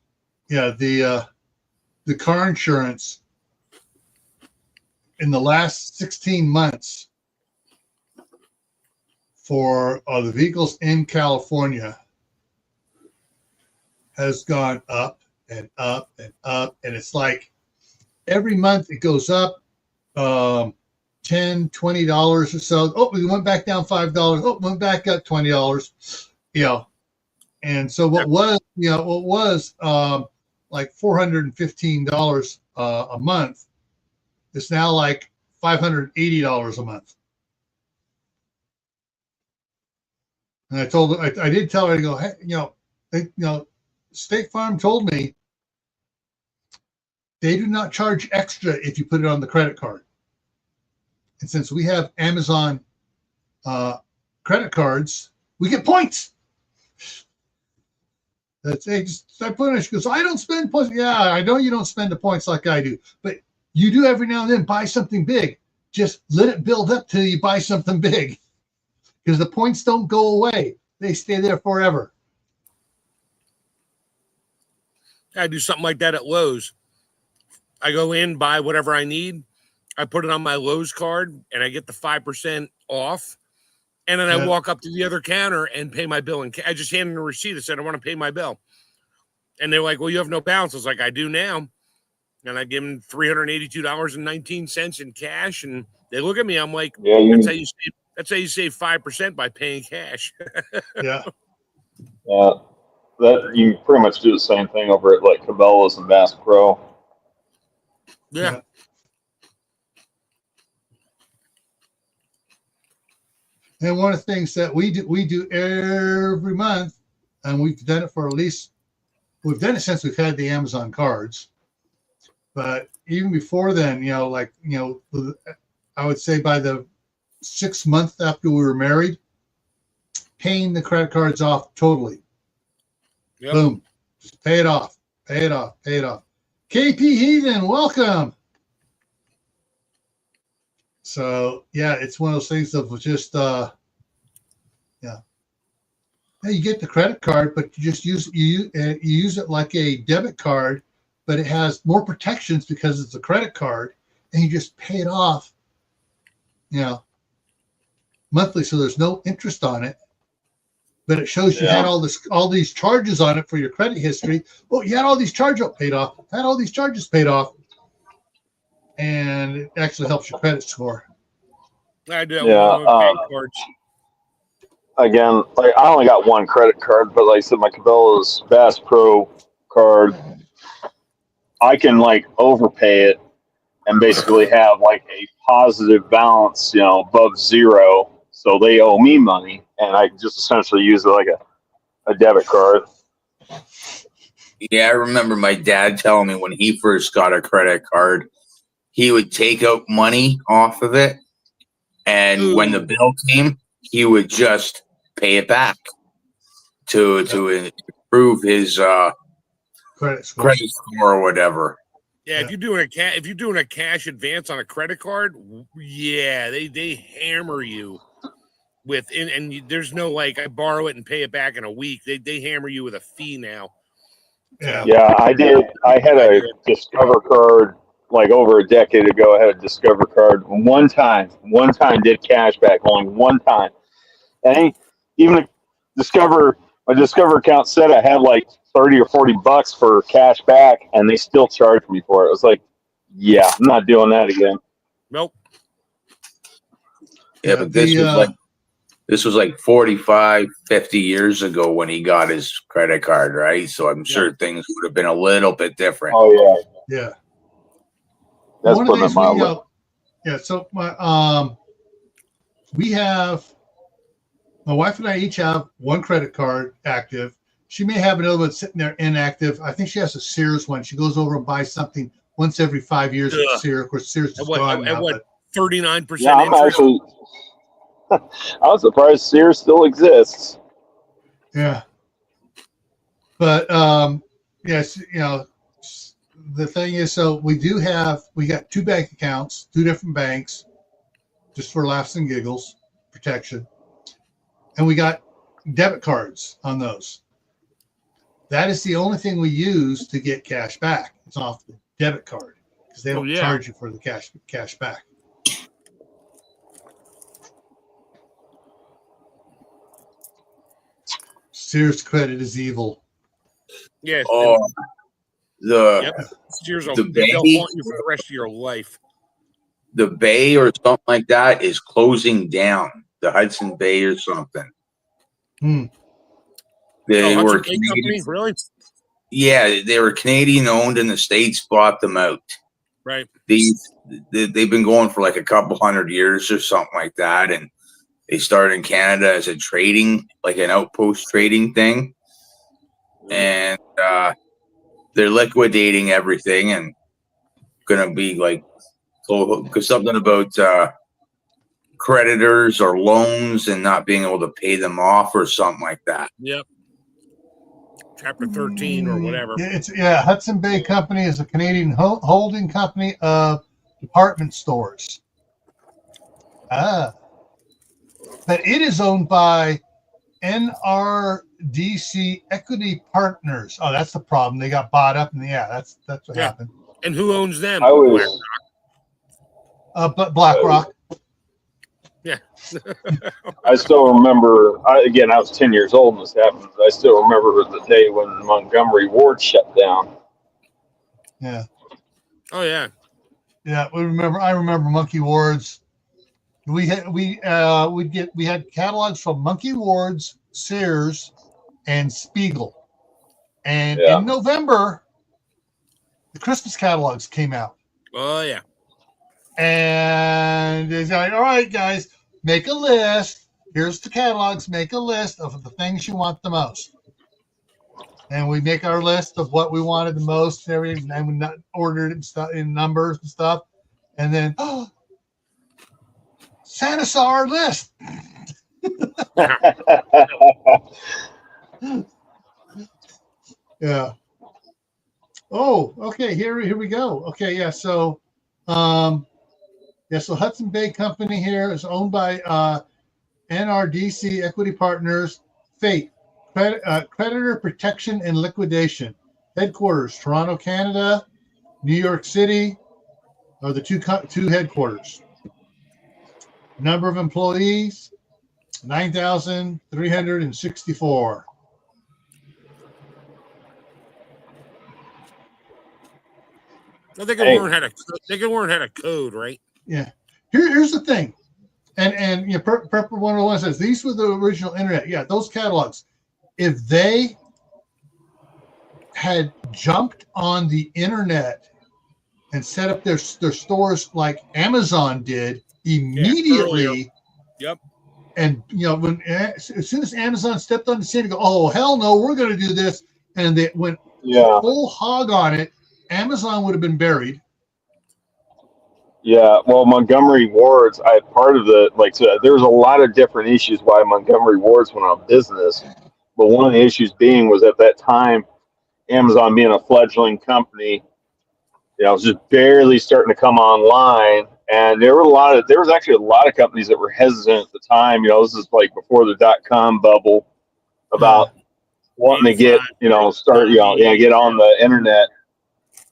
car insurance in the last 16 months for the vehicles in California has gone up and up and up, and it's like every month it goes up $10, $20 or so. Oh, we went back down $5. Oh, went back up $20. And so what was like $415 a month is now like $580 a month. And I told her, I did tell her, I go, hey, State Farm told me they do not charge extra if you put it on the credit card. And since we have Amazon credit cards, we get points. I put it. She goes, I don't spend points. Yeah, I know you don't spend the points like I do, but you do every now and then buy something big. Just let it build up till you buy something big, because the points don't go away. They stay there forever. I do something like that at Lowe's. I go in, buy whatever I need. I put it on my Lowe's card and I get the 5% off. And then I walk up to the other counter and pay my bill. And I just handed them a receipt. I said, I want to pay my bill. And they're like, well, you have no balance. I was like, I do now. And I give them $382.19 in cash. And they look at me. I'm like, that's how you save 5% by paying cash. Yeah. That you pretty much do the same thing over at like Cabela's and Bass Pro. Yeah. And one of the things that we do every month, and we've done it for we've done it since we've had the Amazon cards. But even before then, I would say by the 6th month after we were married, paying the credit cards off totally. Yep. Boom. Just pay it off. Pay it off. Pay it off. KP Heathen, welcome. So yeah, it's one of those things of just you get the credit card, but you just use it like a debit card, but it has more protections because it's a credit card, and you just pay it off, monthly, so there's no interest on it. But it shows you had all these charges on it for your credit history. Oh, you had all these charges paid off. Had all these charges paid off, and it actually helps your credit score. I do. Yeah. Again, like I only got one credit card, but like I said, my Cabela's Bass Pro card, I can like overpay it and basically have like a positive balance, above zero. So they owe me money, and I just essentially use it like a debit card. Yeah, I remember my dad telling me when he first got a credit card, he would take out money off of it, and when the bill came, he would just pay it back to improve his credit score or whatever. Yeah, if you're doing a cash advance on a credit card, they hammer you with and there's no like I borrow it and pay it back in a week. They hammer you with a fee now. Yeah, I did. I had a Discover card like over a decade ago. I had a Discover card one time did cash back only one time, and even my Discover account said I had like $30 or $40 for cash back, and they still charged me for it. I was like, yeah, I'm not doing that again. Nope. Yeah, but this was like 45, 50 years ago when he got his credit card, right? So I'm sure things would have been a little bit different. Oh yeah. Yeah. That's putting it mildly. So we have, my wife and I each have one credit card active. She may have another one sitting there inactive. I think she has a Sears one. She goes over and buys something once every 5 years at Sears. Of course, Sears is gone now. 39% yeah, I'm actually, I was surprised Sears still exists. Yeah. But, yes, the thing is, so we got 2 bank accounts, 2 different banks, just for laughs and giggles, protection. And we got debit cards on those. That is the only thing we use to get cash back. It's off the debit card because they don't charge you for the cash back. Sears credit is evil. Yes. Sears they'll haunt you for the rest of your life. The Bay or something like that is closing down. The Hudson Bay or something. They were Canadian. Really? Yeah, they were Canadian owned, and the States bought them out. Right. They've been going for like a couple 100 years or something like that, and they started in Canada as a trading, like an outpost trading thing, and they're liquidating everything and gonna be like something about creditors or loans and not being able to pay them off or something like that. Yep. Chapter 13 or whatever. Hudson Bay Company is a Canadian holding company of department stores. But it is owned by NRDC Equity Partners. Oh, that's the problem. They got bought up, and that's what happened. And who owns them? but BlackRock. Yeah. I still remember. I was 10 years old when this happened. I still remember the day when Montgomery Ward shut down. Yeah. Oh yeah. Yeah, I remember Monkey Ward's. We had catalogs from Monkey Ward's, Sears, and Spiegel. And in November, the Christmas catalogs came out. Oh yeah. And it's like, all right, guys, make a list. Here's the catalogs. Make a list of the things you want the most. And we make our list of what we wanted the most and everything. And we ordered it in numbers and stuff. And then, Santa saw our list. Yeah. Oh, okay. Here we go. Okay, yeah. So, so Hudson Bay Company here is owned by NRDC Equity Partners, Fate, Creditor Protection and Liquidation. Headquarters, Toronto, Canada, New York City are the two headquarters. Number of employees, 9,364. They can learn how to code, right? Yeah. Here's the thing, and Prepper 101 says these were the original internet. Yeah, those catalogs. If they had jumped on the internet and set up their stores like Amazon did immediately, yep. And as soon as Amazon stepped on the scene, and go, oh hell no, we're going to do this, and they went full hog on it. Amazon would have been buried. Yeah, well, Montgomery Ward's, part of the, there was a lot of different issues why Montgomery Ward's went out of business. But one of the issues was at that time, Amazon being a fledgling company, it was just barely starting to come online. And there was actually a lot of companies that were hesitant at the time. This is like before the .com bubble about wanting to get, get on the internet.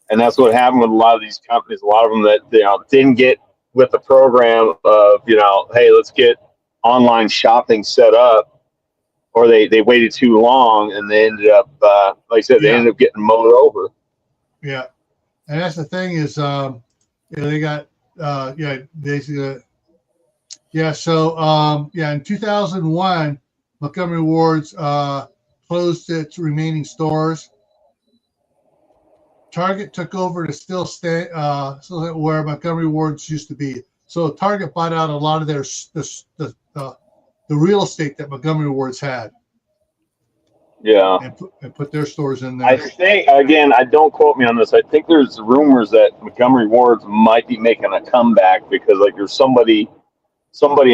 And that's what happened with a lot of these companies. A lot of them that didn't get with the program of hey, let's get online shopping set up, or they waited too long and they ended up like I said, they ended up getting mowed over. Yeah, and that's the thing is they got basically So in 2001, Montgomery Ward's closed its remaining stores. Target took over to still stay where Montgomery Ward's used to be. So Target bought out a lot of their the real estate that Montgomery Ward's had. Yeah, and put their stores in there. I think I don't quote me on this. I think there's rumors that Montgomery Ward's might be making a comeback because there's somebody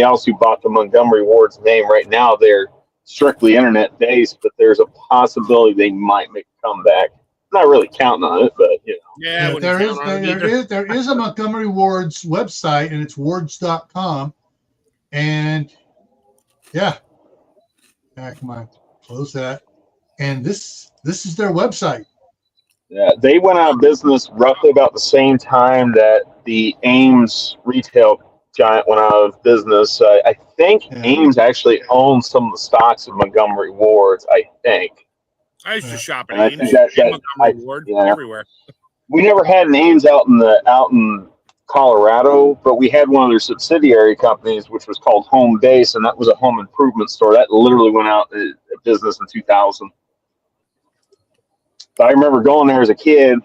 else who bought the Montgomery Ward's name right now. They're strictly internet based, but there's a possibility they might make a comeback. Not really counting on it, but Yeah, there is a Montgomery Ward's website, and it's wards.com. And come on, close that. And this is their website. Yeah, they went out of business roughly about the same time that the Ames retail giant went out of business. I think Ames actually owns some of the stocks of Montgomery Ward's. I think. I used to shop at Ames. Everywhere. We never had an Ames out in Colorado, but we had one of their subsidiary companies, which was called Home Base, and that was a home improvement store that literally went out of business in 2000. But I remember going there as a kid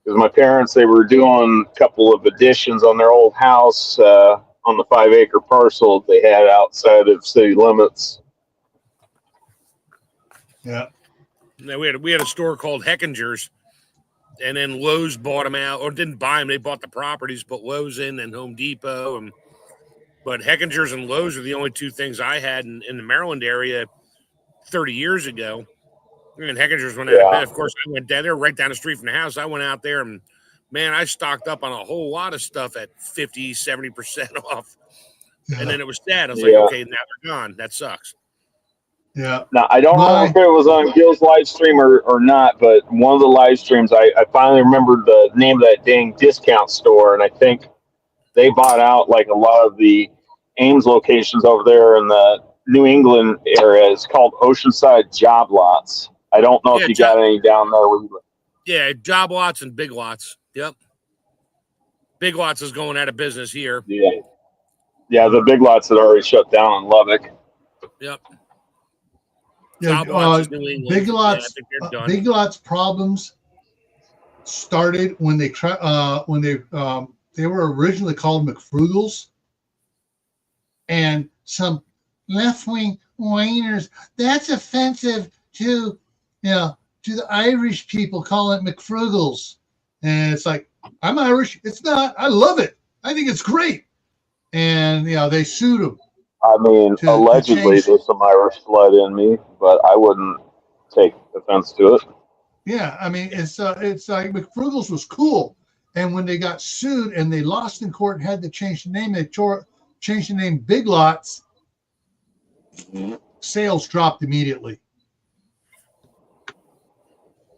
because my parents, they were doing a couple of additions on their old house on the 5-acre parcel they had outside of city limits. Yeah. Now we had a store called Heckinger's, and then Lowe's bought them out, or didn't buy them. They bought the properties, put Lowe's in, and Home Depot. But Heckinger's and Lowe's are the only two things I had in the Maryland area 30 years ago. And Heckinger's went out of bed. Of course, I went down there right down the street from the house. I went out there, and, man, I stocked up on a whole lot of stuff at 50, 70% off. Yeah. And then it was sad. I was like, okay, now they're gone. That sucks. Yeah. Now, I don't know if it was on Gil's live stream or not, but one of the live streams, I finally remembered the name of that dang discount store, and I think they bought out like a lot of the Ames locations over there in the New England area. It's called Oceanside Job Lots. I don't know if you got any down there. Yeah, Job Lots and Big Lots. Yep. Big Lots is going out of business here. Yeah, the Big Lots had already shut down in Lubbock. Yep. Yeah, Job Lots is New England. Big Lots, I think they're done. Big Lots problems started when they were originally called McFrugals, and some left-wing whiners, that's offensive to the Irish people, call it McFrugals. And it's like, I'm Irish. It's not. I love it. I think it's great. And they sued them. I mean, allegedly there's some Irish blood in me, but I wouldn't take offense to it. Yeah, I mean, it's like McFrugals was cool, and when they got sued and they lost in court and had to change the name, they changed the name Big Lots. Sales dropped immediately,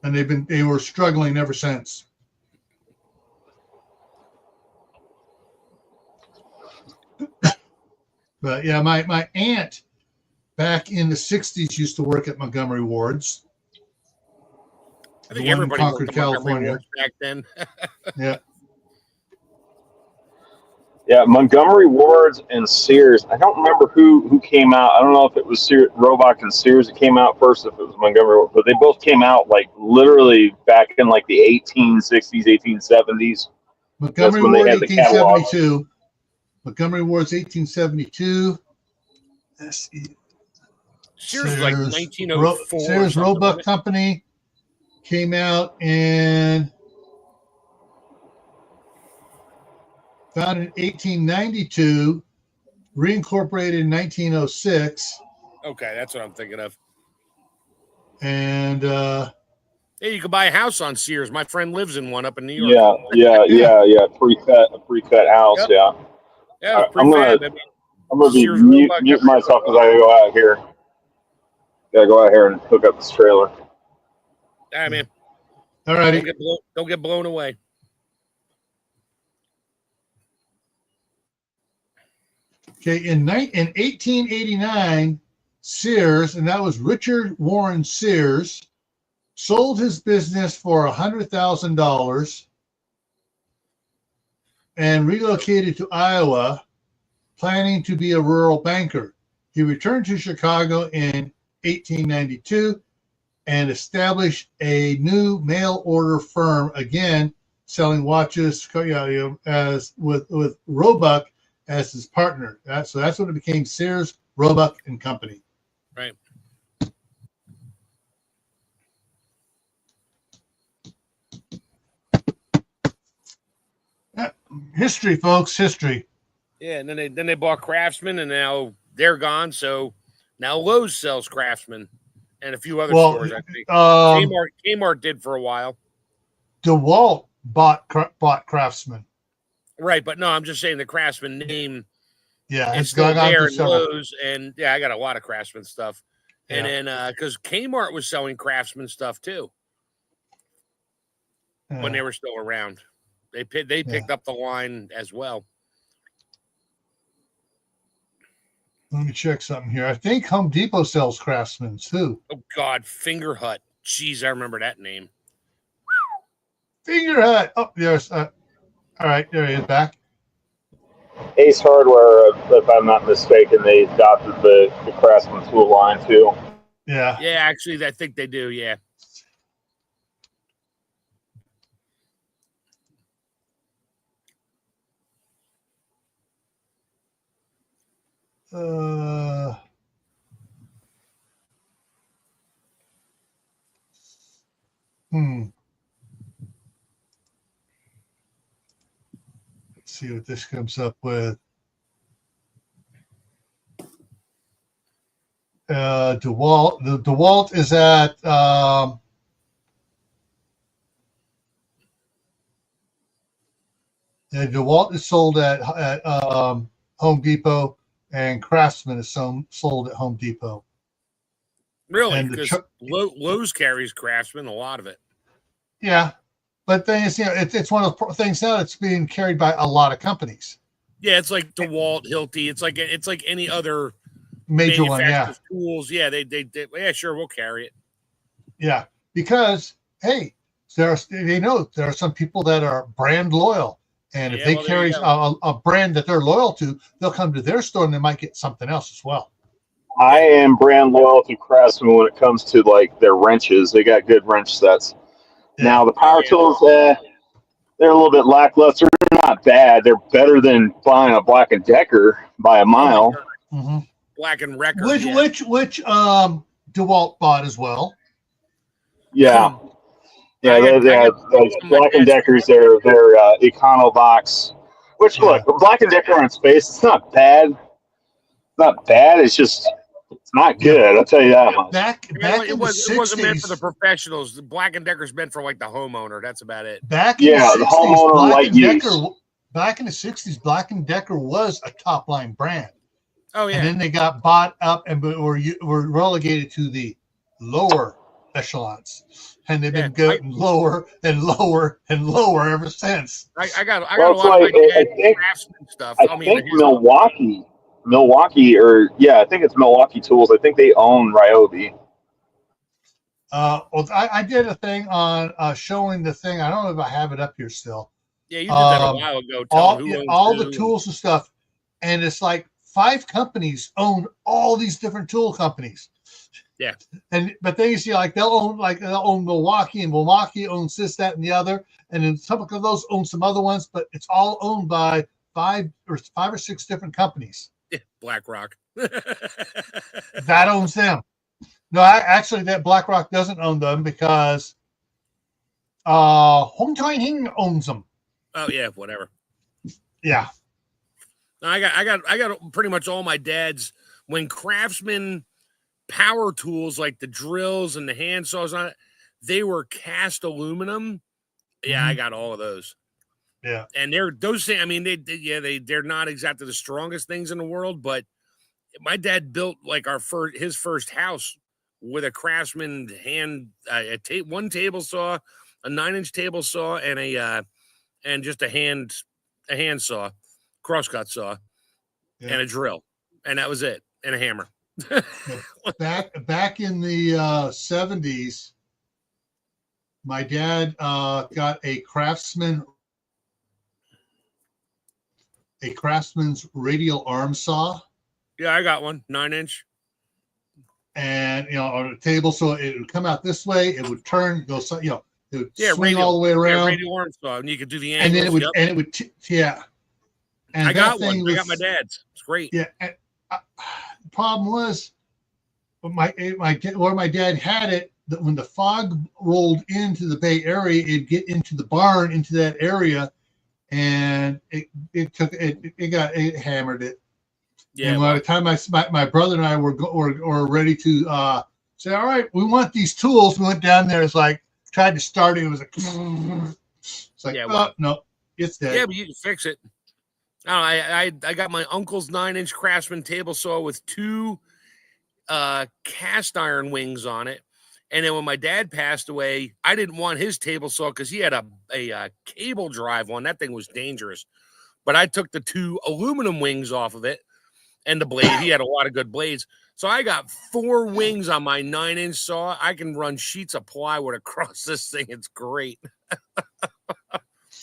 and they were struggling ever since. But yeah, my aunt back in the 60s used to work at Montgomery Ward's. I think everybody Concord, California back then. Yeah. Yeah, Montgomery Ward's and Sears. I don't remember who came out. I don't know if it was Roebuck and Sears that came out first, if it was Montgomery Ward, but they both came out like literally back in like the 1860s, 1870s. Montgomery Ward, 1872. Montgomery Ward's 1872. Sears like 1904. Sears Roebuck Company came out in founded in 1892, reincorporated in 1906. Okay, that's what I'm thinking of. And hey, you could buy a house on Sears. My friend lives in one up in New York. Yeah. Pre-cut house. Yep. Yeah. Yeah, I'm gonna be mute myself because I gotta go out here. Gotta go out here and hook up this trailer. I mean, all righty. Don't get blown away. Okay, in 1889, Sears, and that was Richard Warren Sears, sold his business for $100,000 and relocated to Iowa, planning to be a rural banker. He returned to Chicago in 1892 and established a new mail order firm, again selling watches as with Roebuck as his partner. So that's when it became Sears, Roebuck and Company. Right. History, folks, history. Yeah, and then they bought Craftsman, and now they're gone. So now Lowe's sells Craftsman and a few other stores. I think Kmart did for a while. DeWalt bought Craftsman. Right, but no, I'm just saying the Craftsman name. Yeah, it's still there in Lowe's, and I got a lot of Craftsman stuff. And then because Kmart was selling Craftsman stuff too when they were still around. They picked up the line as well. Let me check something here. I think Home Depot sells Craftsman too. Oh God, Finger Hut. Jeez, I remember that name. Finger Hut. Oh, yes. All right, there he is back. Ace Hardware, if I'm not mistaken, they adopted the Craftsman tool line too. Yeah. Yeah, actually, I think they do. Yeah. Let's see what this comes up with. DeWalt. The DeWalt is at DeWalt is sold at Home Depot, and Craftsman is sold at Home Depot. Really? Because Lowe's carries Craftsman, a lot of it. Yeah, but then it's one of those things now that's being carried by a lot of companies. Yeah, it's like DeWalt, Hilti. It's like any other major one. Yeah. manufacturer's tools. Yeah, they yeah, sure, we'll carry it. Yeah, because hey, they know there are some people that are brand loyal, and if they carry a brand that they're loyal to, they'll come to their store and they might get something else as well. I am brand loyal to Craftsman when it comes to like their wrenches. They got good wrench sets. Yeah. Now the power tools, they're a little bit lackluster. They're not bad. They're better than buying a Black & Decker by a mile. Mm-hmm. Black & Record. Which DeWalt bought as well. Yeah. Yeah, they're Black & Deckers, they're Econobox. Which, look, Black & Decker on space, it's not bad. It's not bad. It's just, it's not good. I'll tell you that much. Back it wasn't meant for the professionals. The Black & Decker's meant for like the homeowner. That's about it. The homeowner light use. Back in the 60s, Black & Decker was a top line brand. Oh yeah. And then they got bought up and were relegated to the lower echelons, and they've been going lower and lower and lower ever since. I got a lot of Craftsman stuff. I think Milwaukee, I think it's Milwaukee Tools. I think they own Ryobi. Well, I did a thing on showing the thing. I don't know if I have it up here still. Yeah, you did that a while ago. All the tools and stuff, and it's like 5 companies own all these different tool companies. Yeah, but then you see they'll own Milwaukee, and Milwaukee owns this, that, and the other, and then some of those own some other ones, but it's all owned by 5 or 6 different companies. Yeah, BlackRock. That owns them. No, actually, that BlackRock doesn't own them because Hong Hing owns them. Oh yeah, whatever. Yeah. I got pretty much all my dad's when Craftsman power tools like the drills and the hand saws on it, they were cast aluminum. Yeah, I got all of those. Yeah, and those things. I mean, they're not exactly the strongest things in the world, but my dad built like his first house with a Craftsman hand one table saw, a 9-inch table saw, and just a hand saw, crosscut saw, and a drill, and that was it, and a hammer. Back in the 70s, my dad got a Craftsman's radial arm saw. Yeah, I got one, 9-inch. And on a table, so it would come out this way, it would turn, go, it would swing all the way around. Radial arm saw, and you could do the angles. And then it would, And I got one. I got my dad's. It's great. Yeah. And, the problem was, where my dad had it, that when the fog rolled into the Bay Area, it'd get into the barn, into that area, and it hammered it. Yeah. And by the time my brother and I were ready to say, all right, we want these tools, we went down there. It's like tried to start it. It was like, it's like, no, it's dead. Yeah, but you can fix it. I got my uncle's 9-inch Craftsman table saw with 2 cast iron wings on it. And then when my dad passed away, I didn't want his table saw because he had a cable drive one. That thing was dangerous. But I took the 2 aluminum wings off of it and the blade. He had a lot of good blades. So I got 4 wings on my 9-inch saw. I can run sheets of plywood across this thing. It's great.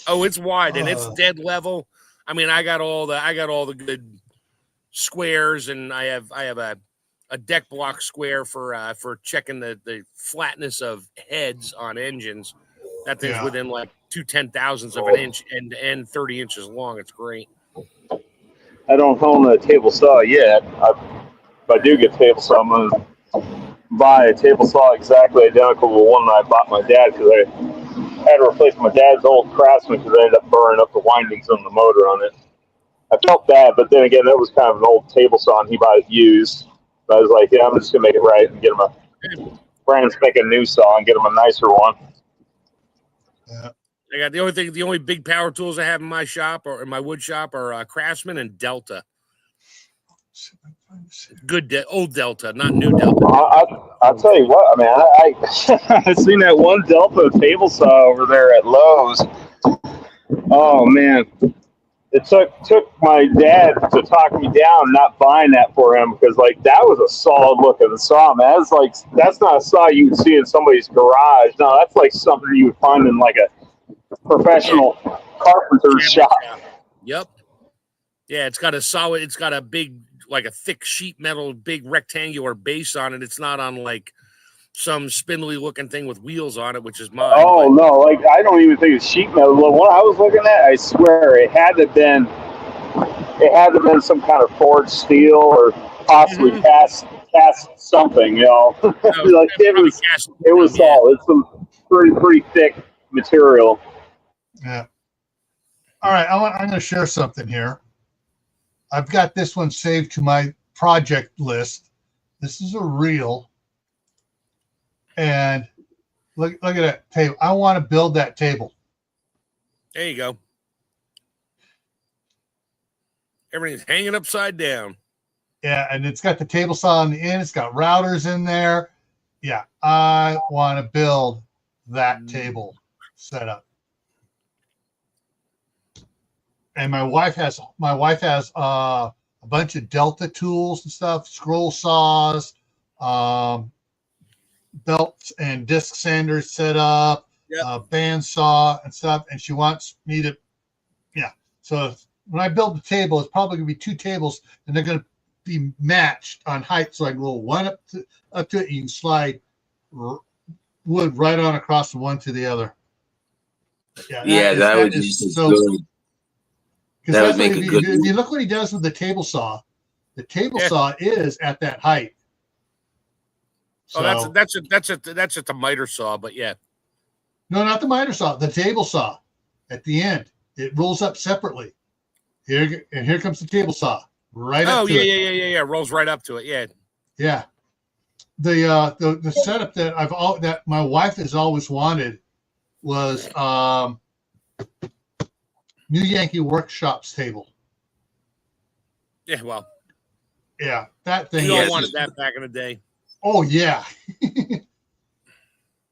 Oh, it's wide and it's dead level. I mean, I got all the good squares, and I have a deck block square for checking the flatness of heads on engines. That thing's within like 2 10,000ths of an inch and 30 inches long. It's great. I don't own a table saw yet. If I do get a table saw, I'm gonna buy a table saw exactly identical to the one that I bought my dad, because I had to replace my dad's old Craftsman because I ended up burning up the windings on the motor on it. I felt bad, but then again, that was kind of an old table saw, and he bought it used. But I was like, yeah, I'm just gonna make it right and get him Brandon's making a new saw and get him a nicer one. Yeah. I got the only big power tools I have in my shop or in my wood shop are Craftsman and Delta. Good old Delta, not new Delta. I'll tell you what, I mean, I seen that one Delta table saw over there at Lowe's. Oh man, it took my dad to talk me down not buying that for him, because like that was a solid looking saw, man. That's not a saw you would see in somebody's garage. No, that's like something you would find in like a professional carpenter's shop. Yep. Yeah, it's got a big, like a thick sheet metal, big rectangular base on it. It's not on like some spindly looking thing with wheels on it, which is mine. Oh no, like I don't even think it's sheet metal. The one I was looking at, I swear it had to been some kind of forged steel or possibly cast something, you know. No, like it was solid. It's some pretty thick material. Yeah. All right, I'm going to share something here. I've got this one saved to my project list. This is a reel. And look at that table. I want to build that table. There you go. Everything's hanging upside down. Yeah, and it's got the table saw on the end. It's got routers in there. Yeah, I want to build that table setup. And my wife has a bunch of Delta tools and stuff, scroll saws, belts and disc sanders set up, band saw and stuff, and she wants me to, so when I build the table, it's probably going to be two tables, and they're going to be matched on height, so I can roll one up to it. You can slide wood right on across from one to the other. That would be so good. That would make a good. If you look what he does with the table saw saw is at that height. So, that's at the miter saw, but yeah. No, not the miter saw. The table saw at the end. It rolls up separately. Here comes the table saw right up to it. Yeah. Rolls right up to it. Yeah. Yeah. The setup that my wife has always wanted was New Yankee Workshops table. Yeah, well. Yeah, that thing. You all wanted that back in the day. Oh yeah.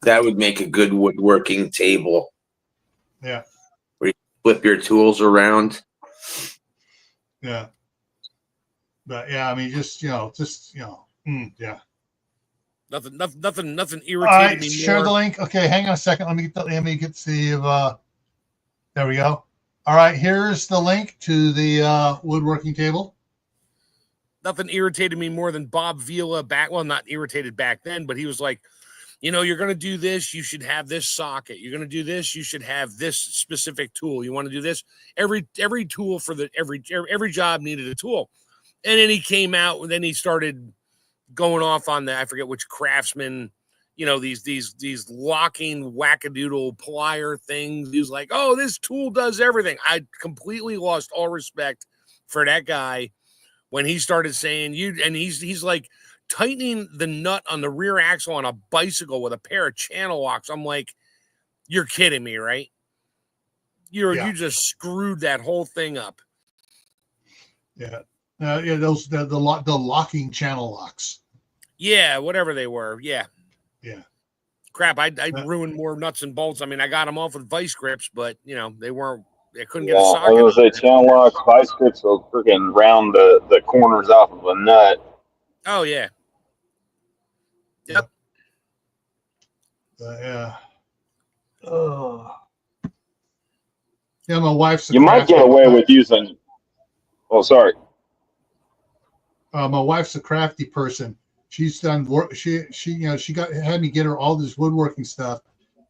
That would make a good woodworking table. Yeah. Where you flip your tools around. Yeah. But yeah, I mean, yeah. Nothing irritating All right, me share more. the link. Okay, hang on a second. Let me get to see if there we go. All right, here's the link to the woodworking table. Nothing irritated me more than Bob Vila not irritated back then, but he was like, you're going to do this, you should have this socket. You're going to do this, you should have this specific tool. You want to do this? Every tool for every job needed a tool. And then he came out, and then he started going off on I forget which Craftsman, these locking wackadoodle plier things. He was like, oh, this tool does everything. I completely lost all respect for that guy when he started saying he's like tightening the nut on the rear axle on a bicycle with a pair of channel locks. I'm like, you're kidding me, right? You just screwed that whole thing up. Yeah. Those the locking channel locks. Yeah, whatever they were. Yeah. Yeah. Crap, I ruined more nuts and bolts. I mean, I got them off with vice grips, but they couldn't get a socket. I was gonna say channel locks, vice grips will freaking round the corners off of a nut. Oh yeah. Yep. Yeah. Oh. Yeah, my wife's. You might get away with using. Oh, sorry. My wife's a crafty person. She's done work. She had me get her all this woodworking stuff,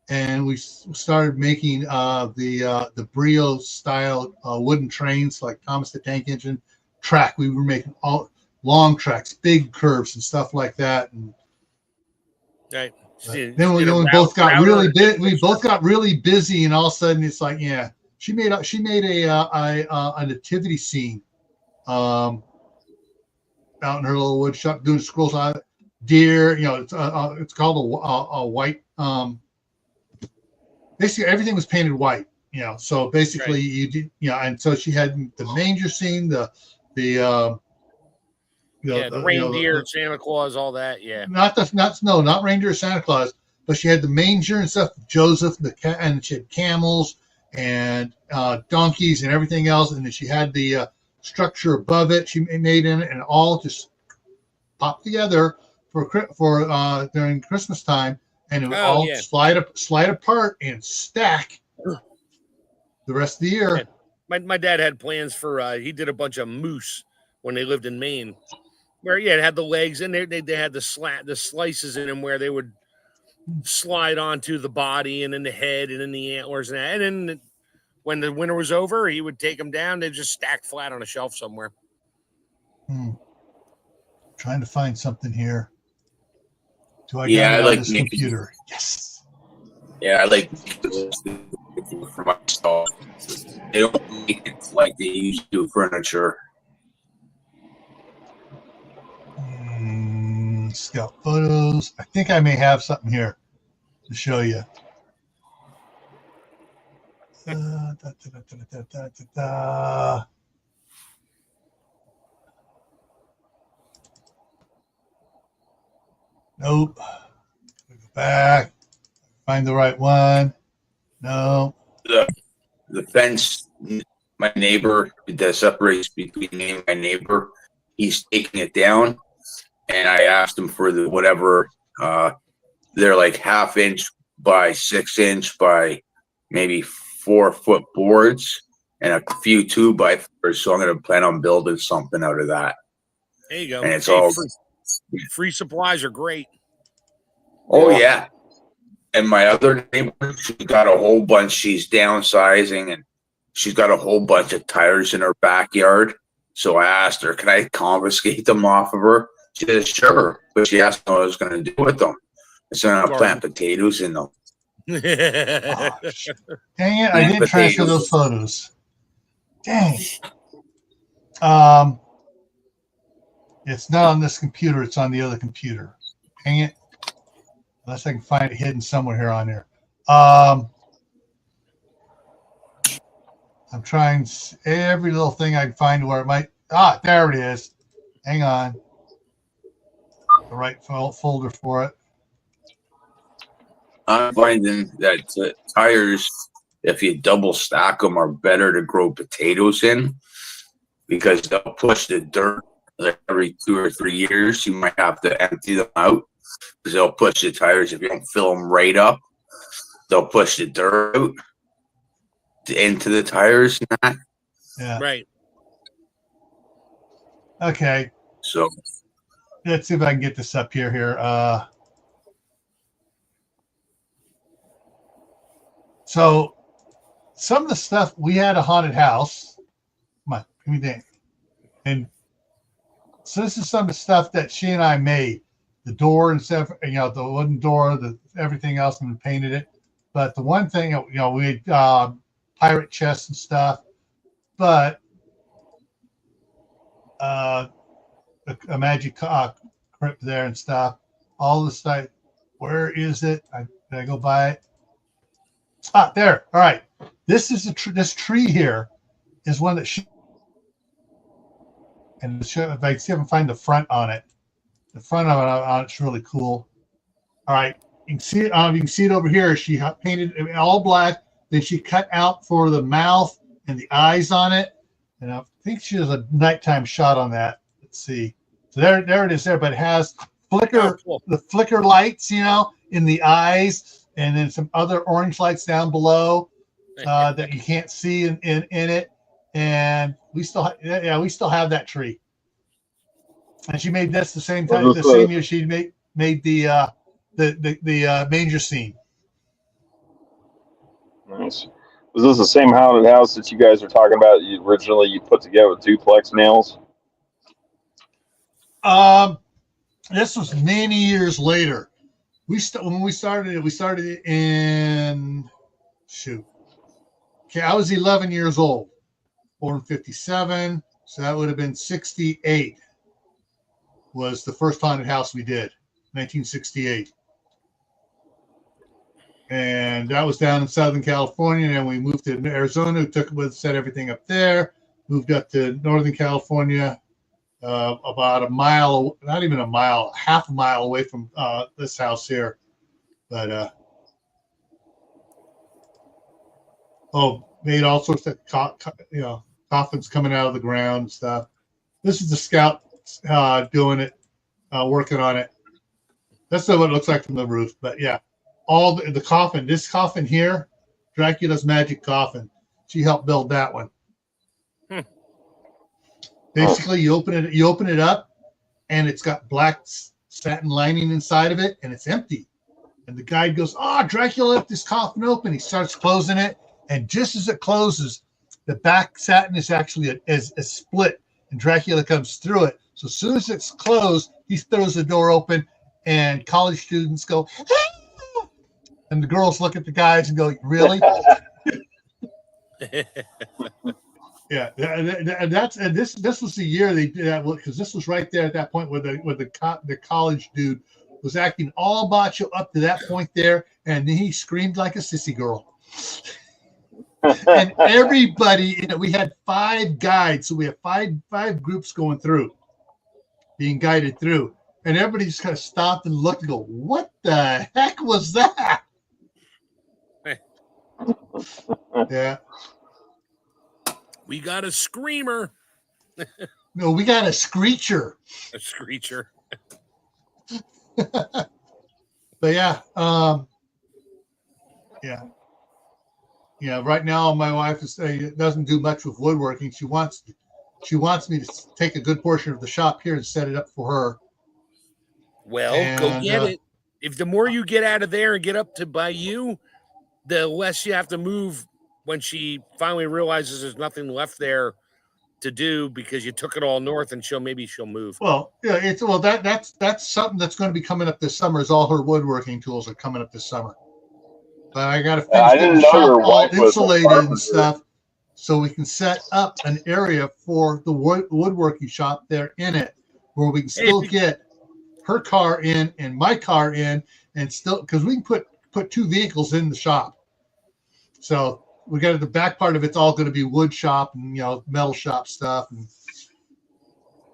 and we started making the Brio style wooden trains like Thomas the Tank Engine track. We were making all long tracks, big curves and stuff like that. And right. Then we both got really big. We both got really busy, and all of a sudden it's like, yeah, she made a nativity scene. Out in her little wood shop doing scrolls on deer, it's called a white. Basically, everything was painted white, So basically, right. You did, and so she had the manger scene, the reindeer, Santa Claus, all that. Yeah, not reindeer, Santa Claus, but she had the manger and stuff. Joseph, and she had camels, and donkeys and everything else. And then she had the structure above it she made in it, and all just popped together for during Christmas time, and it would all slide apart and stack the rest of the year. Yeah. My dad had plans for he did a bunch of moose when they lived in Maine, where it had the legs and they had the slices in them where they would slide onto the body and then the head and then the antlers and then when the winter was over, he would take them down. They just stacked flat on a shelf somewhere. Trying to find something here. Do I I like this computer? Yes. Yeah, I like for myself. They don't make it like they used to furniture. Scout photos. I think I may have something here to show you. Nope. Go back. Find the right one. No. The fence, my neighbor that separates between me and my neighbor, he's taking it down. And I asked him for the whatever, they're like 1/2 inch by 6 inch by maybe 4 foot boards and a few 2x4s. So I'm going to plan on building something out of that. There you go. And it's all free supplies are great. Oh yeah. And my other neighbor, she got a whole bunch. She's downsizing and she's got a whole bunch of tires in her backyard. So I asked her, can I confiscate them off of her? She said, sure. But she asked me what I was going to do with them. I said, I'll plant potatoes in them. Oh, dang it. I didn't transfer those photos. Dang. It's not on this computer. It's on the other computer. Dang it. Unless I can find it hidden somewhere here on there. I'm trying every little thing I can find where it might. There it is. Hang on. The right folder for it. I'm finding that tires, if you double stack them, are better to grow potatoes in because they'll push the dirt like every 2 or 3 years. You might have to empty them out because they'll push the tires. If you don't fill them right up, they'll push the dirt out into the tires. Yeah. Right. Okay. So let's see if I can get this up here. So some of the stuff, we had a haunted house. Come on, give me that. And so this is some of the stuff that she and I made. The door and stuff, the wooden door, everything else, and we painted it. But the one thing, we had pirate chests and stuff. But a magic crypt there and stuff. All the stuff. Where is it? Did I go by it? There. All right. This is this tree here is one that and if I see if I can find the front on it. The front of it on it's really cool. All right. You can see it. You can see it over here. She painted it all black. Then she cut out for the mouth and the eyes on it. And I think she has a nighttime shot on that. Let's see. So there it is there, but it has the flicker lights, in the eyes, and then some other orange lights down below that you can't see in it. And we still have that tree. And she made this the same time, the same year she made the manger scene. Nice. Was this the same haunted house that you guys were talking about? You put together with duplex nails. This was many years later. When we started it in I was 11 years old, born 57, so that would have been 68. Was the first haunted house we did, 1968. And that was down in Southern California. And then we moved to Arizona, set everything up there, moved up to Northern California, about a mile, not even a mile, half a mile away from this house here. But made all sorts of coffins coming out of the ground and stuff. This is the scout doing it, working on it. That's not what it looks like from the roof, but yeah, all the coffin. This coffin here, Dracula's magic coffin. She helped build that one. Basically, you open it up, and it's got black satin lining inside of it, and it's empty. And the guide goes, Dracula left this coffin open. He starts closing it, and just as it closes, the back satin is actually a split, and Dracula comes through it. So as soon as it's closed, he throws the door open, and college students go, ah! And the girls look at the guys and go, really? Yeah, this was the year they did that, because this was right there at that point where the college dude was acting all macho up to that point there, and then he screamed like a sissy girl. And everybody, we had 5 guides, so we have five groups going through, being guided through, and everybody just kind of stopped and looked and go, "What the heck was that?" Yeah. We got a screamer. No, we got a screecher. A screecher. But yeah, yeah. Right now, my wife doesn't do much with woodworking. She wants me to take a good portion of the shop here and set it up for her. Well, go get it. If the more you get out of there and get up to by you, the less you have to move when she finally realizes there's nothing left there to do because you took it all north, and she'll move. Well, yeah, that's something that's going to be coming up this summer. Is all her woodworking tools are coming up this summer. But I got to finish the shop all insulated and stuff, so we can set up an area for the woodworking shop there in it, where we can still get her car in and my car in, and still, because we can put 2 vehicles in the shop. So we got the back part of it's all going to be wood shop and metal shop stuff. And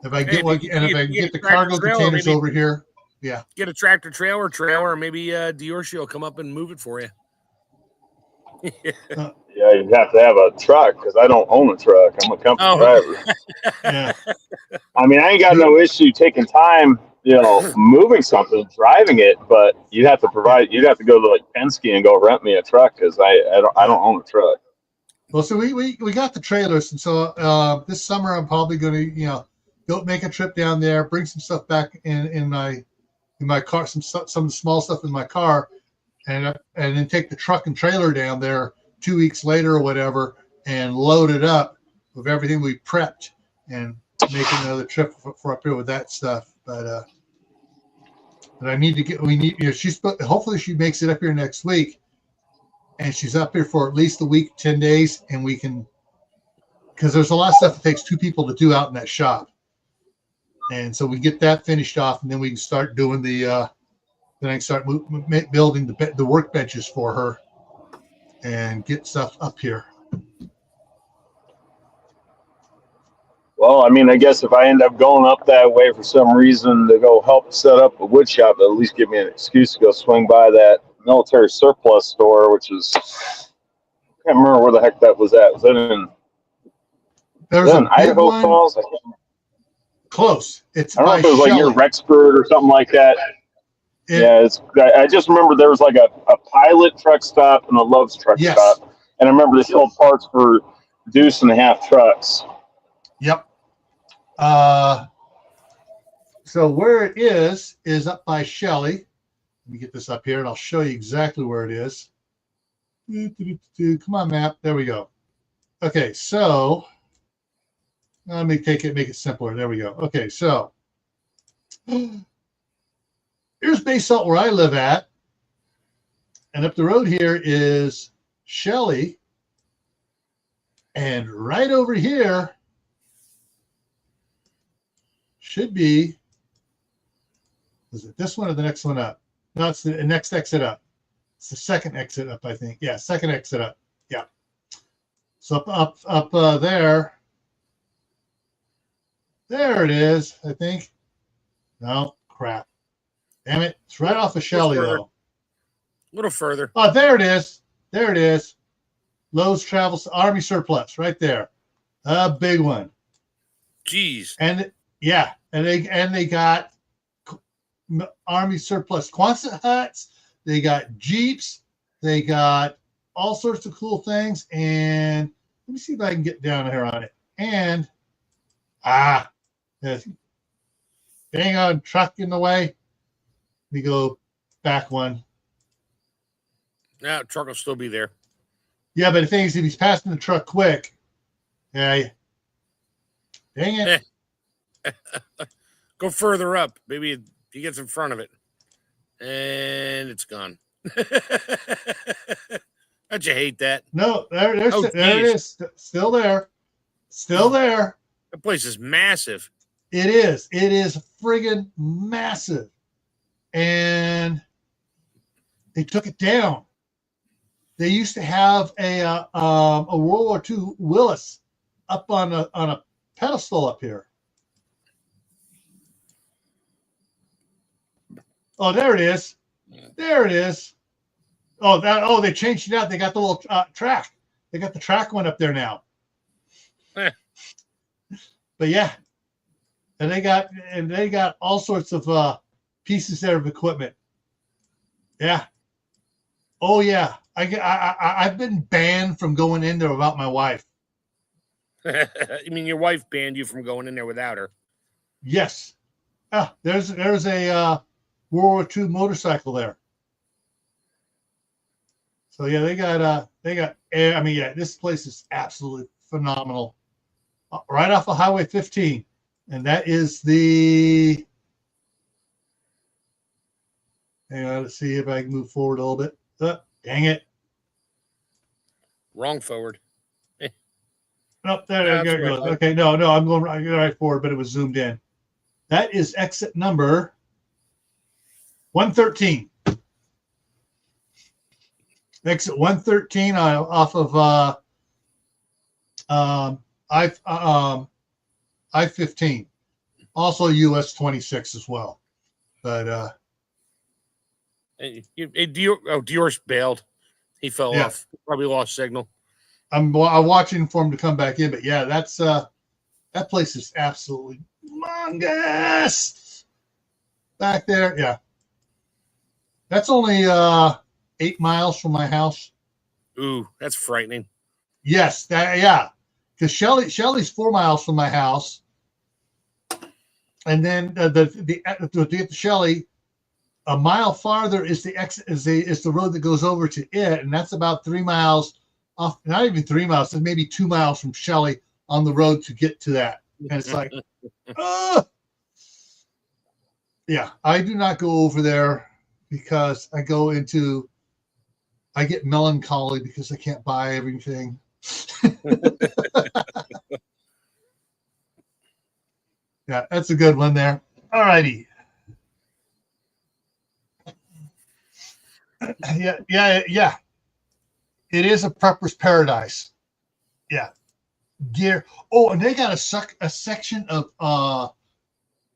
if I get the cargo containers over here, yeah, get a tractor trailer, or maybe Diorcio will come up and move it for you. Yeah, you have to have a truck because I don't own a truck. I'm a company driver. Yeah. I mean, I ain't got no issue taking time, moving something, driving it, but you'd have to go to like Penske and go rent me a truck because I don't own a truck. Well, so we got the trailers, and so this summer I'm probably going to go make a trip down there, bring some stuff back in my car, some of the small stuff in my car, and then take the truck and trailer down there 2 weeks later or whatever, and load it up with everything we prepped, and make another trip for up here with that stuff. But I need to get. Hopefully she makes it up here next week, and she's up here for at least a week, 10 days, and we can, because there's a lot of stuff that takes 2 people to do out in that shop, and so we get that finished off, and then we can start doing the. Then I can start building the workbenches for her, and get stuff up here. Well, I mean, I guess if I end up going up that way for some reason to go help set up a wood shop, at least give me an excuse to go swing by that military surplus store, which is, I can't remember where the heck that was at. Was that in Idaho Falls? Close. It's I don't know if it was like near Rexford or something like that. I just remember there was like a Pilot truck stop and a Love's truck stop. And I remember they sold parts for $1.50 trucks. Yep. So where it is up by Shelley. Let me get this up here and I'll show you exactly where it is. Come on, map. There we go. Okay, so let me make it simpler. There we go. Okay, so here's Basalt where I live at. And up the road here is Shelley. And right over here should be, is it this one or the next one up? No, it's the next exit up. It's the second exit up, I think. Yeah, second exit up. Yeah. So up there. There it is, I think. No, crap. Damn it. It's right off of Shelley, though. A little further. Oh, there it is. There it is. Lowe's Travels Army Surplus right there. A big one. Jeez. And yeah, and they got Army Surplus Quonset huts. They got Jeeps. They got all sorts of cool things. And let me see if I can get down here on it. And dang on, truck in the way. Let me go back one. Yeah, truck will still be there. Yeah, but the thing is, if he's passing the truck quick, yeah, dang it. Go further up. Maybe he gets in front of it. And it's gone. Don't you hate that? No, there it is. Still there. Still there. That place is massive. It is. It is friggin' massive. And they took it down. They used to have a World War II Willis up on a pedestal up here. Oh, there it is. There it is. Oh, they changed it out. They got the little track. They got the track one up there now. But yeah, and they got all sorts of pieces there of equipment. Yeah. Oh yeah. I've been banned from going in there without my wife. You mean your wife banned you from going in there without her? Yes. There's a World War II motorcycle there. So yeah, they got I mean, yeah, this place is absolutely phenomenal. Right off of Highway 15. And that is the hang on, let's see if I can move forward a little bit. Dang it. Wrong forward. Nope, there it goes. Okay, no, I'm going right forward, but it was zoomed in. That is exit number 113. Exit 113 off of I-15. Also US 26 as well. But Dior's bailed. He fell off. Probably lost signal. I'm watching for him to come back in, but yeah, that's that place is absolutely humongous back there. Yeah, that's only 8 miles from my house. Ooh, that's frightening. Yes, because Shelley's 4 miles from my house, and then to get to Shelley, a mile farther is the exit is the road that goes over to it, and that's about 3 miles off. Not even 3 miles, it's maybe 2 miles from Shelley on the road to get to that. And it's like, yeah, I do not go over there because I get melancholy because I can't buy everything. Yeah, that's a good one there. All righty. Yeah. It is a prepper's paradise. Yeah. Gear. Oh, and they got a section of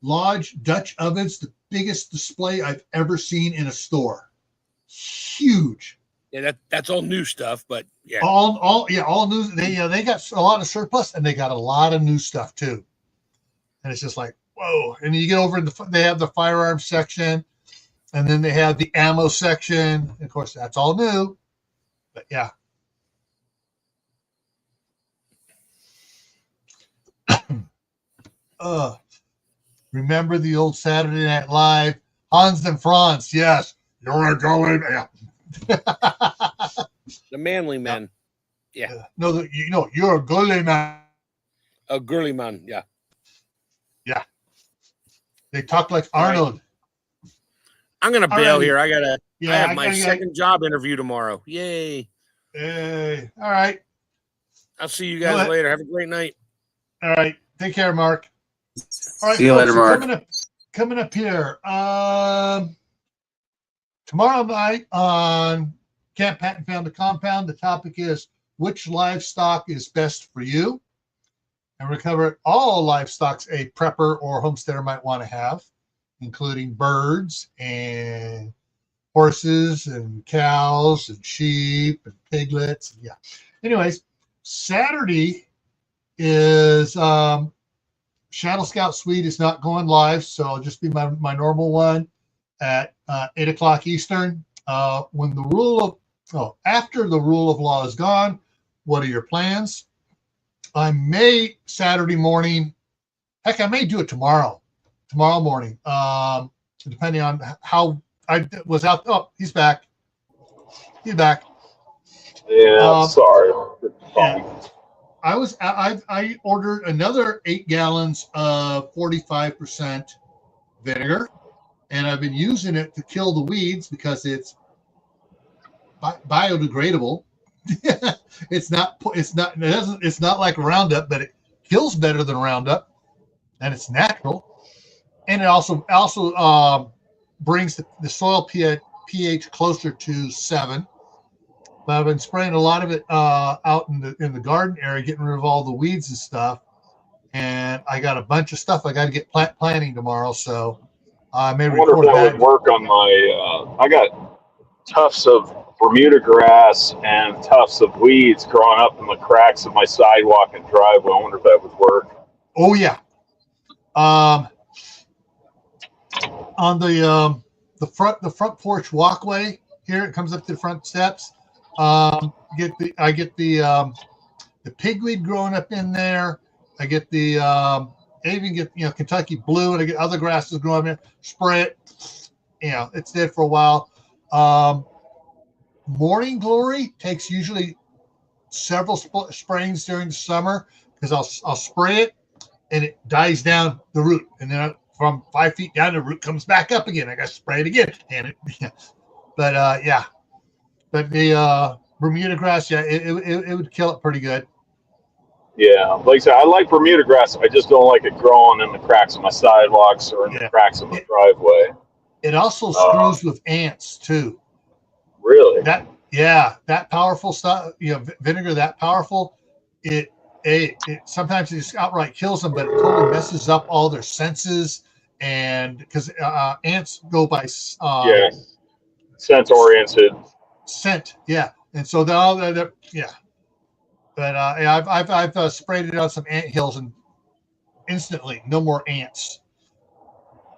large Dutch ovens, the biggest display I've ever seen in a store. Huge. Yeah, that's all new stuff, but yeah. All new. They got a lot of surplus and they got a lot of new stuff too. And it's just like, whoa. And you get over they have the firearms section. And then they have the ammo section. Of course, that's all new. But yeah. Remember the old Saturday Night Live? Hans and Franz, yes. You're a gully man. The manly men. Yeah. No, you're a gully man. A girly man, yeah. Yeah. They talk like Arnold. I'm gonna bail here. I have my second job interview tomorrow. Yay! Hey, all right. I'll see you guys later. Have a great night. All right. Take care, Mark. All right. See you later, Mark. Coming up here. Tomorrow night on Camp Patton Found a Compound, the topic is which livestock is best for you, and we'll cover all livestock a prepper or homesteader might want to have, including birds and horses and cows and sheep and piglets. Yeah. anyways, Saturday is Shadow Scout Suite is not going live, so I'll just be my normal one at 8 o'clock Eastern. When the after the rule of law is gone, what are your plans? I may Saturday morning, heck, I may do it tomorrow morning, depending on how I was out. Oh, he's back. Yeah, sorry. Yeah. I ordered another 8 gallons of 45% vinegar, and I've been using it to kill the weeds because it's biodegradable. It's not like Roundup, but it kills better than Roundup, and it's natural. And it also brings the soil pH closer to 7. But I've been spraying a lot of it out in the garden area, getting rid of all the weeds and stuff. And I got a bunch of stuff I got to get planting tomorrow, so I may record that. I wonder if that would work on my. I got tufts of Bermuda grass and tufts of weeds growing up in the cracks of my sidewalk and driveway. I wonder if that would work. Oh yeah. On the front porch walkway here, it comes up to the front steps. I get the pigweed growing up in there. I get the I even get Kentucky blue, and I get other grasses growing in. Spray it. It's dead for a while. Morning Glory takes usually several sprayings during the summer because I'll spray it and it dies down the root, and then from 5 feet down the root comes back up again. I got to spray it again, and but the Bermuda grass, it would kill it pretty good. Yeah, like I said, I like Bermuda grass. I just don't like it growing in the cracks of my sidewalks or in the cracks of my driveway. It also screws with ants too. Really? That powerful stuff. Vinegar that powerful. It sometimes it just outright kills them, but it totally messes up all their senses. And because ants go by scent oriented. Scent, yeah, and so they're. But I've sprayed it on some ant hills, and instantly no more ants.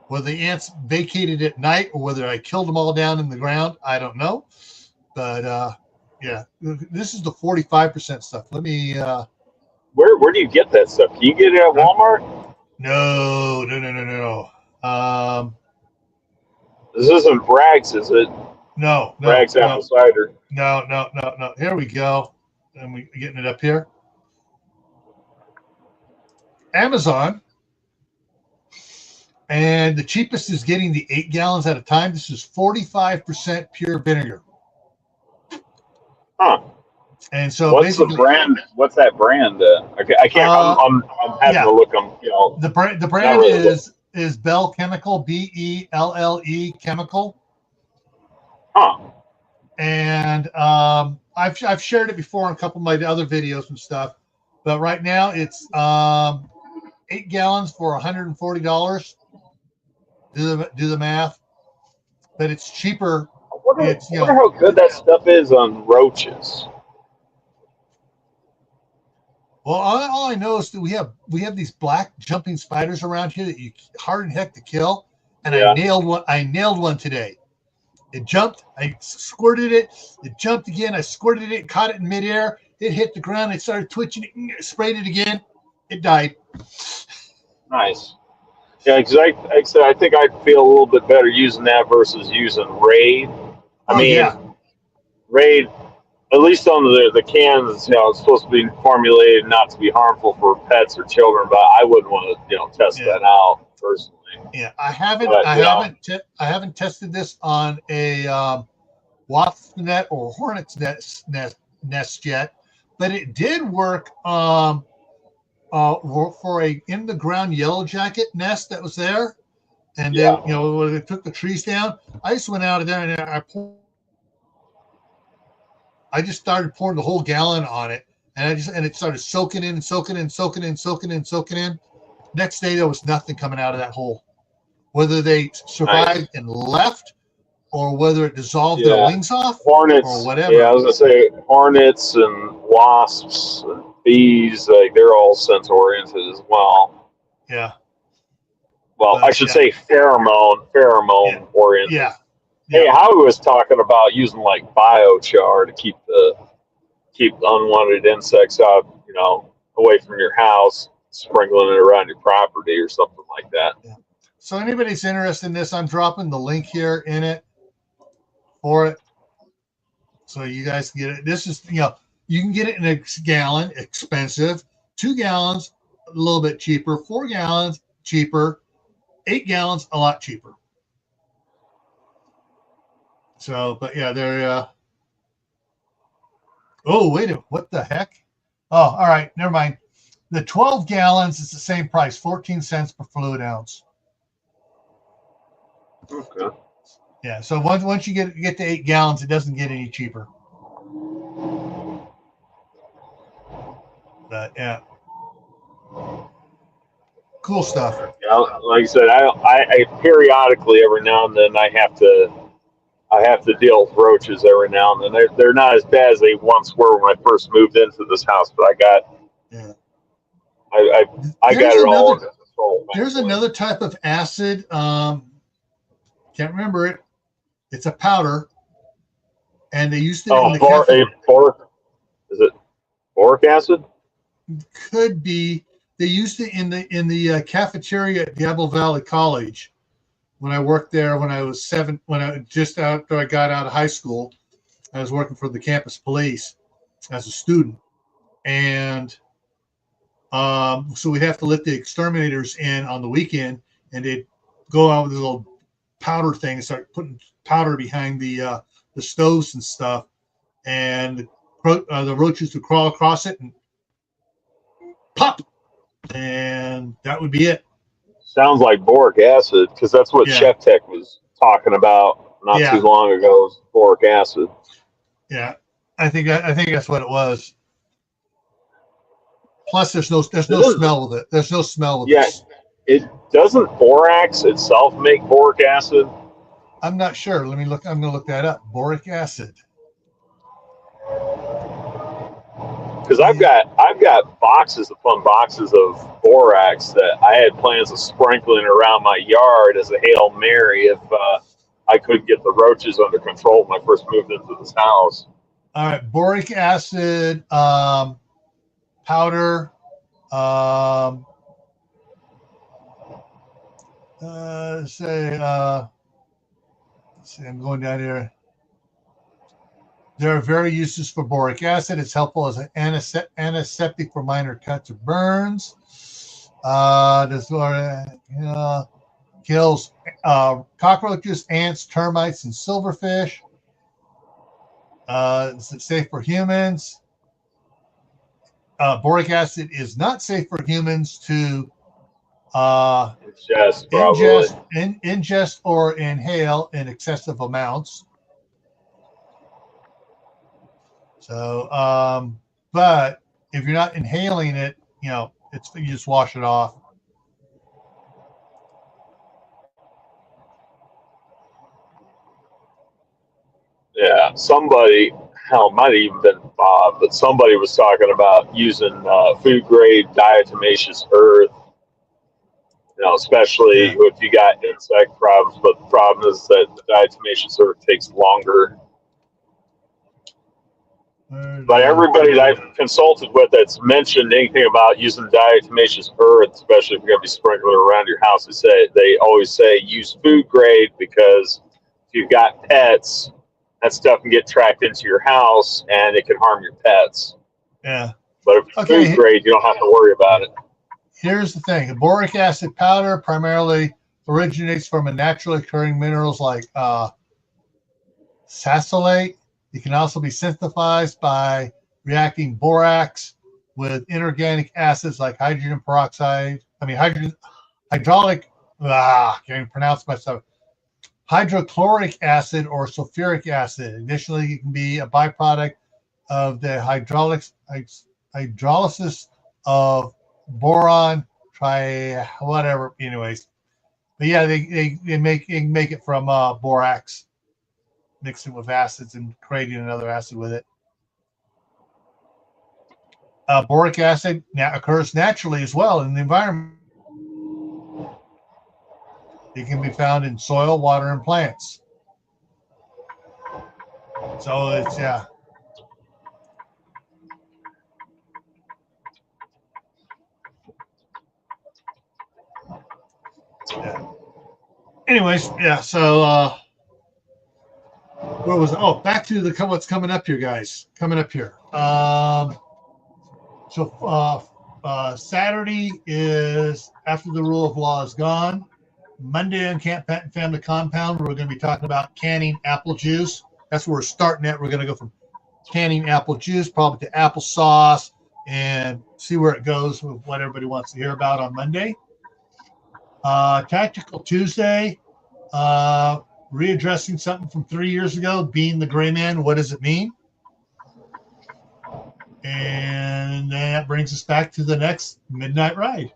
Whether the ants vacated at night or whether I killed them all down in the ground, I don't know. But this is the 45% stuff. Let me. Where do you get that stuff? Can you get it at Walmart? No. This isn't Bragg's, is it? No. Bragg's apple cider. No. Here we go. And we're getting it up here. Amazon. And the cheapest is getting the 8 gallons at a time. This is 45% pure vinegar. Huh. And so what's the brand? What's that brand? I can't. I'm having to look them. The brand is Bell Chemical, BELLE Chemical. Huh. And I've shared it before on a couple of my other videos and stuff, but right now it's 8 gallons for $140. Do the math, but it's cheaper. I wonder how good that stuff is on roaches. Well, all I know is that we have these black jumping spiders around here that you hard in heck to kill, and I nailed one today. It jumped. I squirted it. It jumped again. I squirted it, caught it in midair. It hit the ground. It started twitching. It, sprayed it again. It died. Nice. Yeah, because I think I'd feel a little bit better using that versus using Raid. Raid, at least on the cans, it's supposed to be formulated not to be harmful for pets or children, but I wouldn't want to, test that out personally. Yeah, I haven't tested this on a wasp net or hornet's nest yet, but it did work for a in the ground yellow jacket nest that was there, and then when they took the trees down, I just went out of there and I just started pouring the whole gallon on it, and it started soaking in. Next day there was nothing coming out of that hole. Whether they survived and left, or whether it dissolved their wings off Hornets, or whatever. Yeah, I was gonna say hornets and wasps and bees, like they're all sense oriented as well. Yeah. Well, I should say pheromone oriented. Yeah. Hey, Howie was talking about using like biochar to keep the unwanted insects out, away from your house, sprinkling it around your property or something like that. Yeah. So anybody's interested in this, I'm dropping the link here in it for it. So you guys can get it. This is, you can get it in a gallon, expensive. 2 gallons, a little bit cheaper. 4 gallons, cheaper. 8 gallons, a lot cheaper. So, but yeah, they're, oh, wait a minute. What the heck? Oh, all right. Never mind. The 12 gallons is the same price, 14 cents per fluid ounce. Okay. Yeah. So once you get to 8 gallons, it doesn't get any cheaper. But yeah. Cool stuff. Yeah, like I said, I periodically every now and then I have to deal with roaches every now and then. They're not as bad as they once were when I first moved into this house, but I got it all under control. There's another type of acid. Can't remember it. It's a powder, and they used it in the is it boric acid? Could be. They used it in the cafeteria at Diablo Valley College when I worked there when I was 7. Just after I got out of high school, I was working for the campus police as a student, and so we'd have to let the exterminators in on the weekend, and they'd go out with this little powder thing and start putting powder behind the stoves and stuff, and the roaches would crawl across it and pop, and that would be it. Sounds like boric acid, because that's what Chef Tech was talking about not too long ago. Was boric acid. Yeah, I think that's what it was. Plus, there's no smell with it. There's no smell with it. Yeah, it doesn't borax itself make boric acid. I'm not sure. Let me look. I'm going to look that up. Boric acid. Because I've got boxes upon boxes of borax that I had plans of sprinkling around my yard as a Hail Mary if I could get the roaches under control when I first moved into this house. All right, boric acid powder. Let's see, I'm going down here. There are various uses for boric acid. It's helpful as an antiseptic for minor cuts or burns. Kills cockroaches, ants, termites, and silverfish. It's safe for humans. Boric acid is not safe for humans to ingest or inhale in excessive amounts. So, but if you're not inhaling it, you just wash it off. Yeah, somebody, hell, it might have even been Bob, but somebody was talking about using food grade diatomaceous earth. Especially if you got insect problems, but the problem is that the diatomaceous earth takes longer. But everybody that I've consulted with that's mentioned anything about using diatomaceous earth, especially if you're going to be sprinkling around your house, they always say use food grade, because if you've got pets, that stuff can get tracked into your house and it can harm your pets. Yeah. But if it's food grade, you don't have to worry about it. Here's the thing. Boric acid powder primarily originates from a naturally occurring minerals like salicylate. It can also be synthesized by reacting borax with inorganic acids like hydrochloric acid. Can't even pronounce myself. Hydrochloric acid or sulfuric acid. Additionally, it can be a byproduct of the hydrolysis of boron, whatever. Anyways, but yeah, they make it from borax. mixing with acids and creating another acid with it. Boric acid occurs naturally as well in the environment. It can be found in soil, water, and plants. So it's, yeah. Anyways, yeah, so where was it? Oh, back to the what's coming up here, guys. Coming up here. Saturday is after the rule of law is gone. Monday on Camp Patton Family Compound, we're going to be talking about canning apple juice. That's where we're starting at. We're going to go from canning apple juice probably to applesauce and see where it goes with what everybody wants to hear about on Monday. Tactical Tuesday, readdressing something from 3 years ago, being the gray man. What does it mean? And that brings us back to the next midnight ride.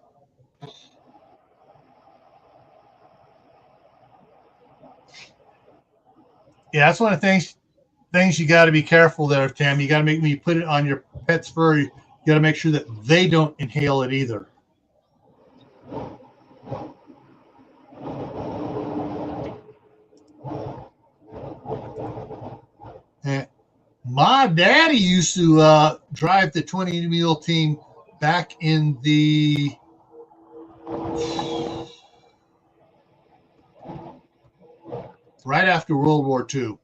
Yeah, that's one of the things you got to be careful there, Tam. You got to when you put it on your pet's fur, you got to make sure that they don't inhale it either. My daddy used to drive the 20 mule team back in the right after World War II.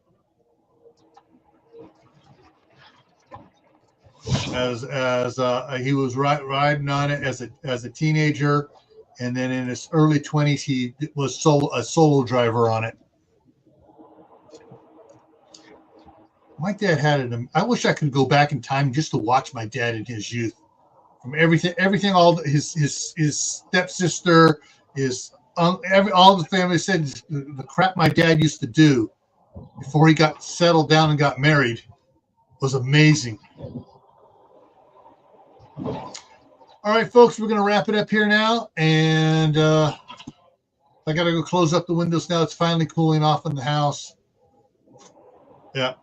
As he was riding on it as a teenager, and then in his early 20s he was a solo driver on it. My dad had it. I wish I could go back in time just to watch my dad in his youth. From everything, all his stepsister, all the family said the crap my dad used to do before he got settled down and got married was amazing. All right, folks, we're going to wrap it up here now, and I got to go close up the windows now. It's finally cooling off in the house. Yeah.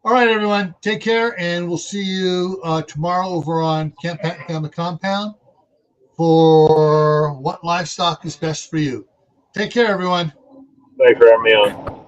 All right, everyone, take care, and we'll see you tomorrow over on Camp Patton Family Compound for what livestock is best for you. Take care, everyone. Thanks for having me on.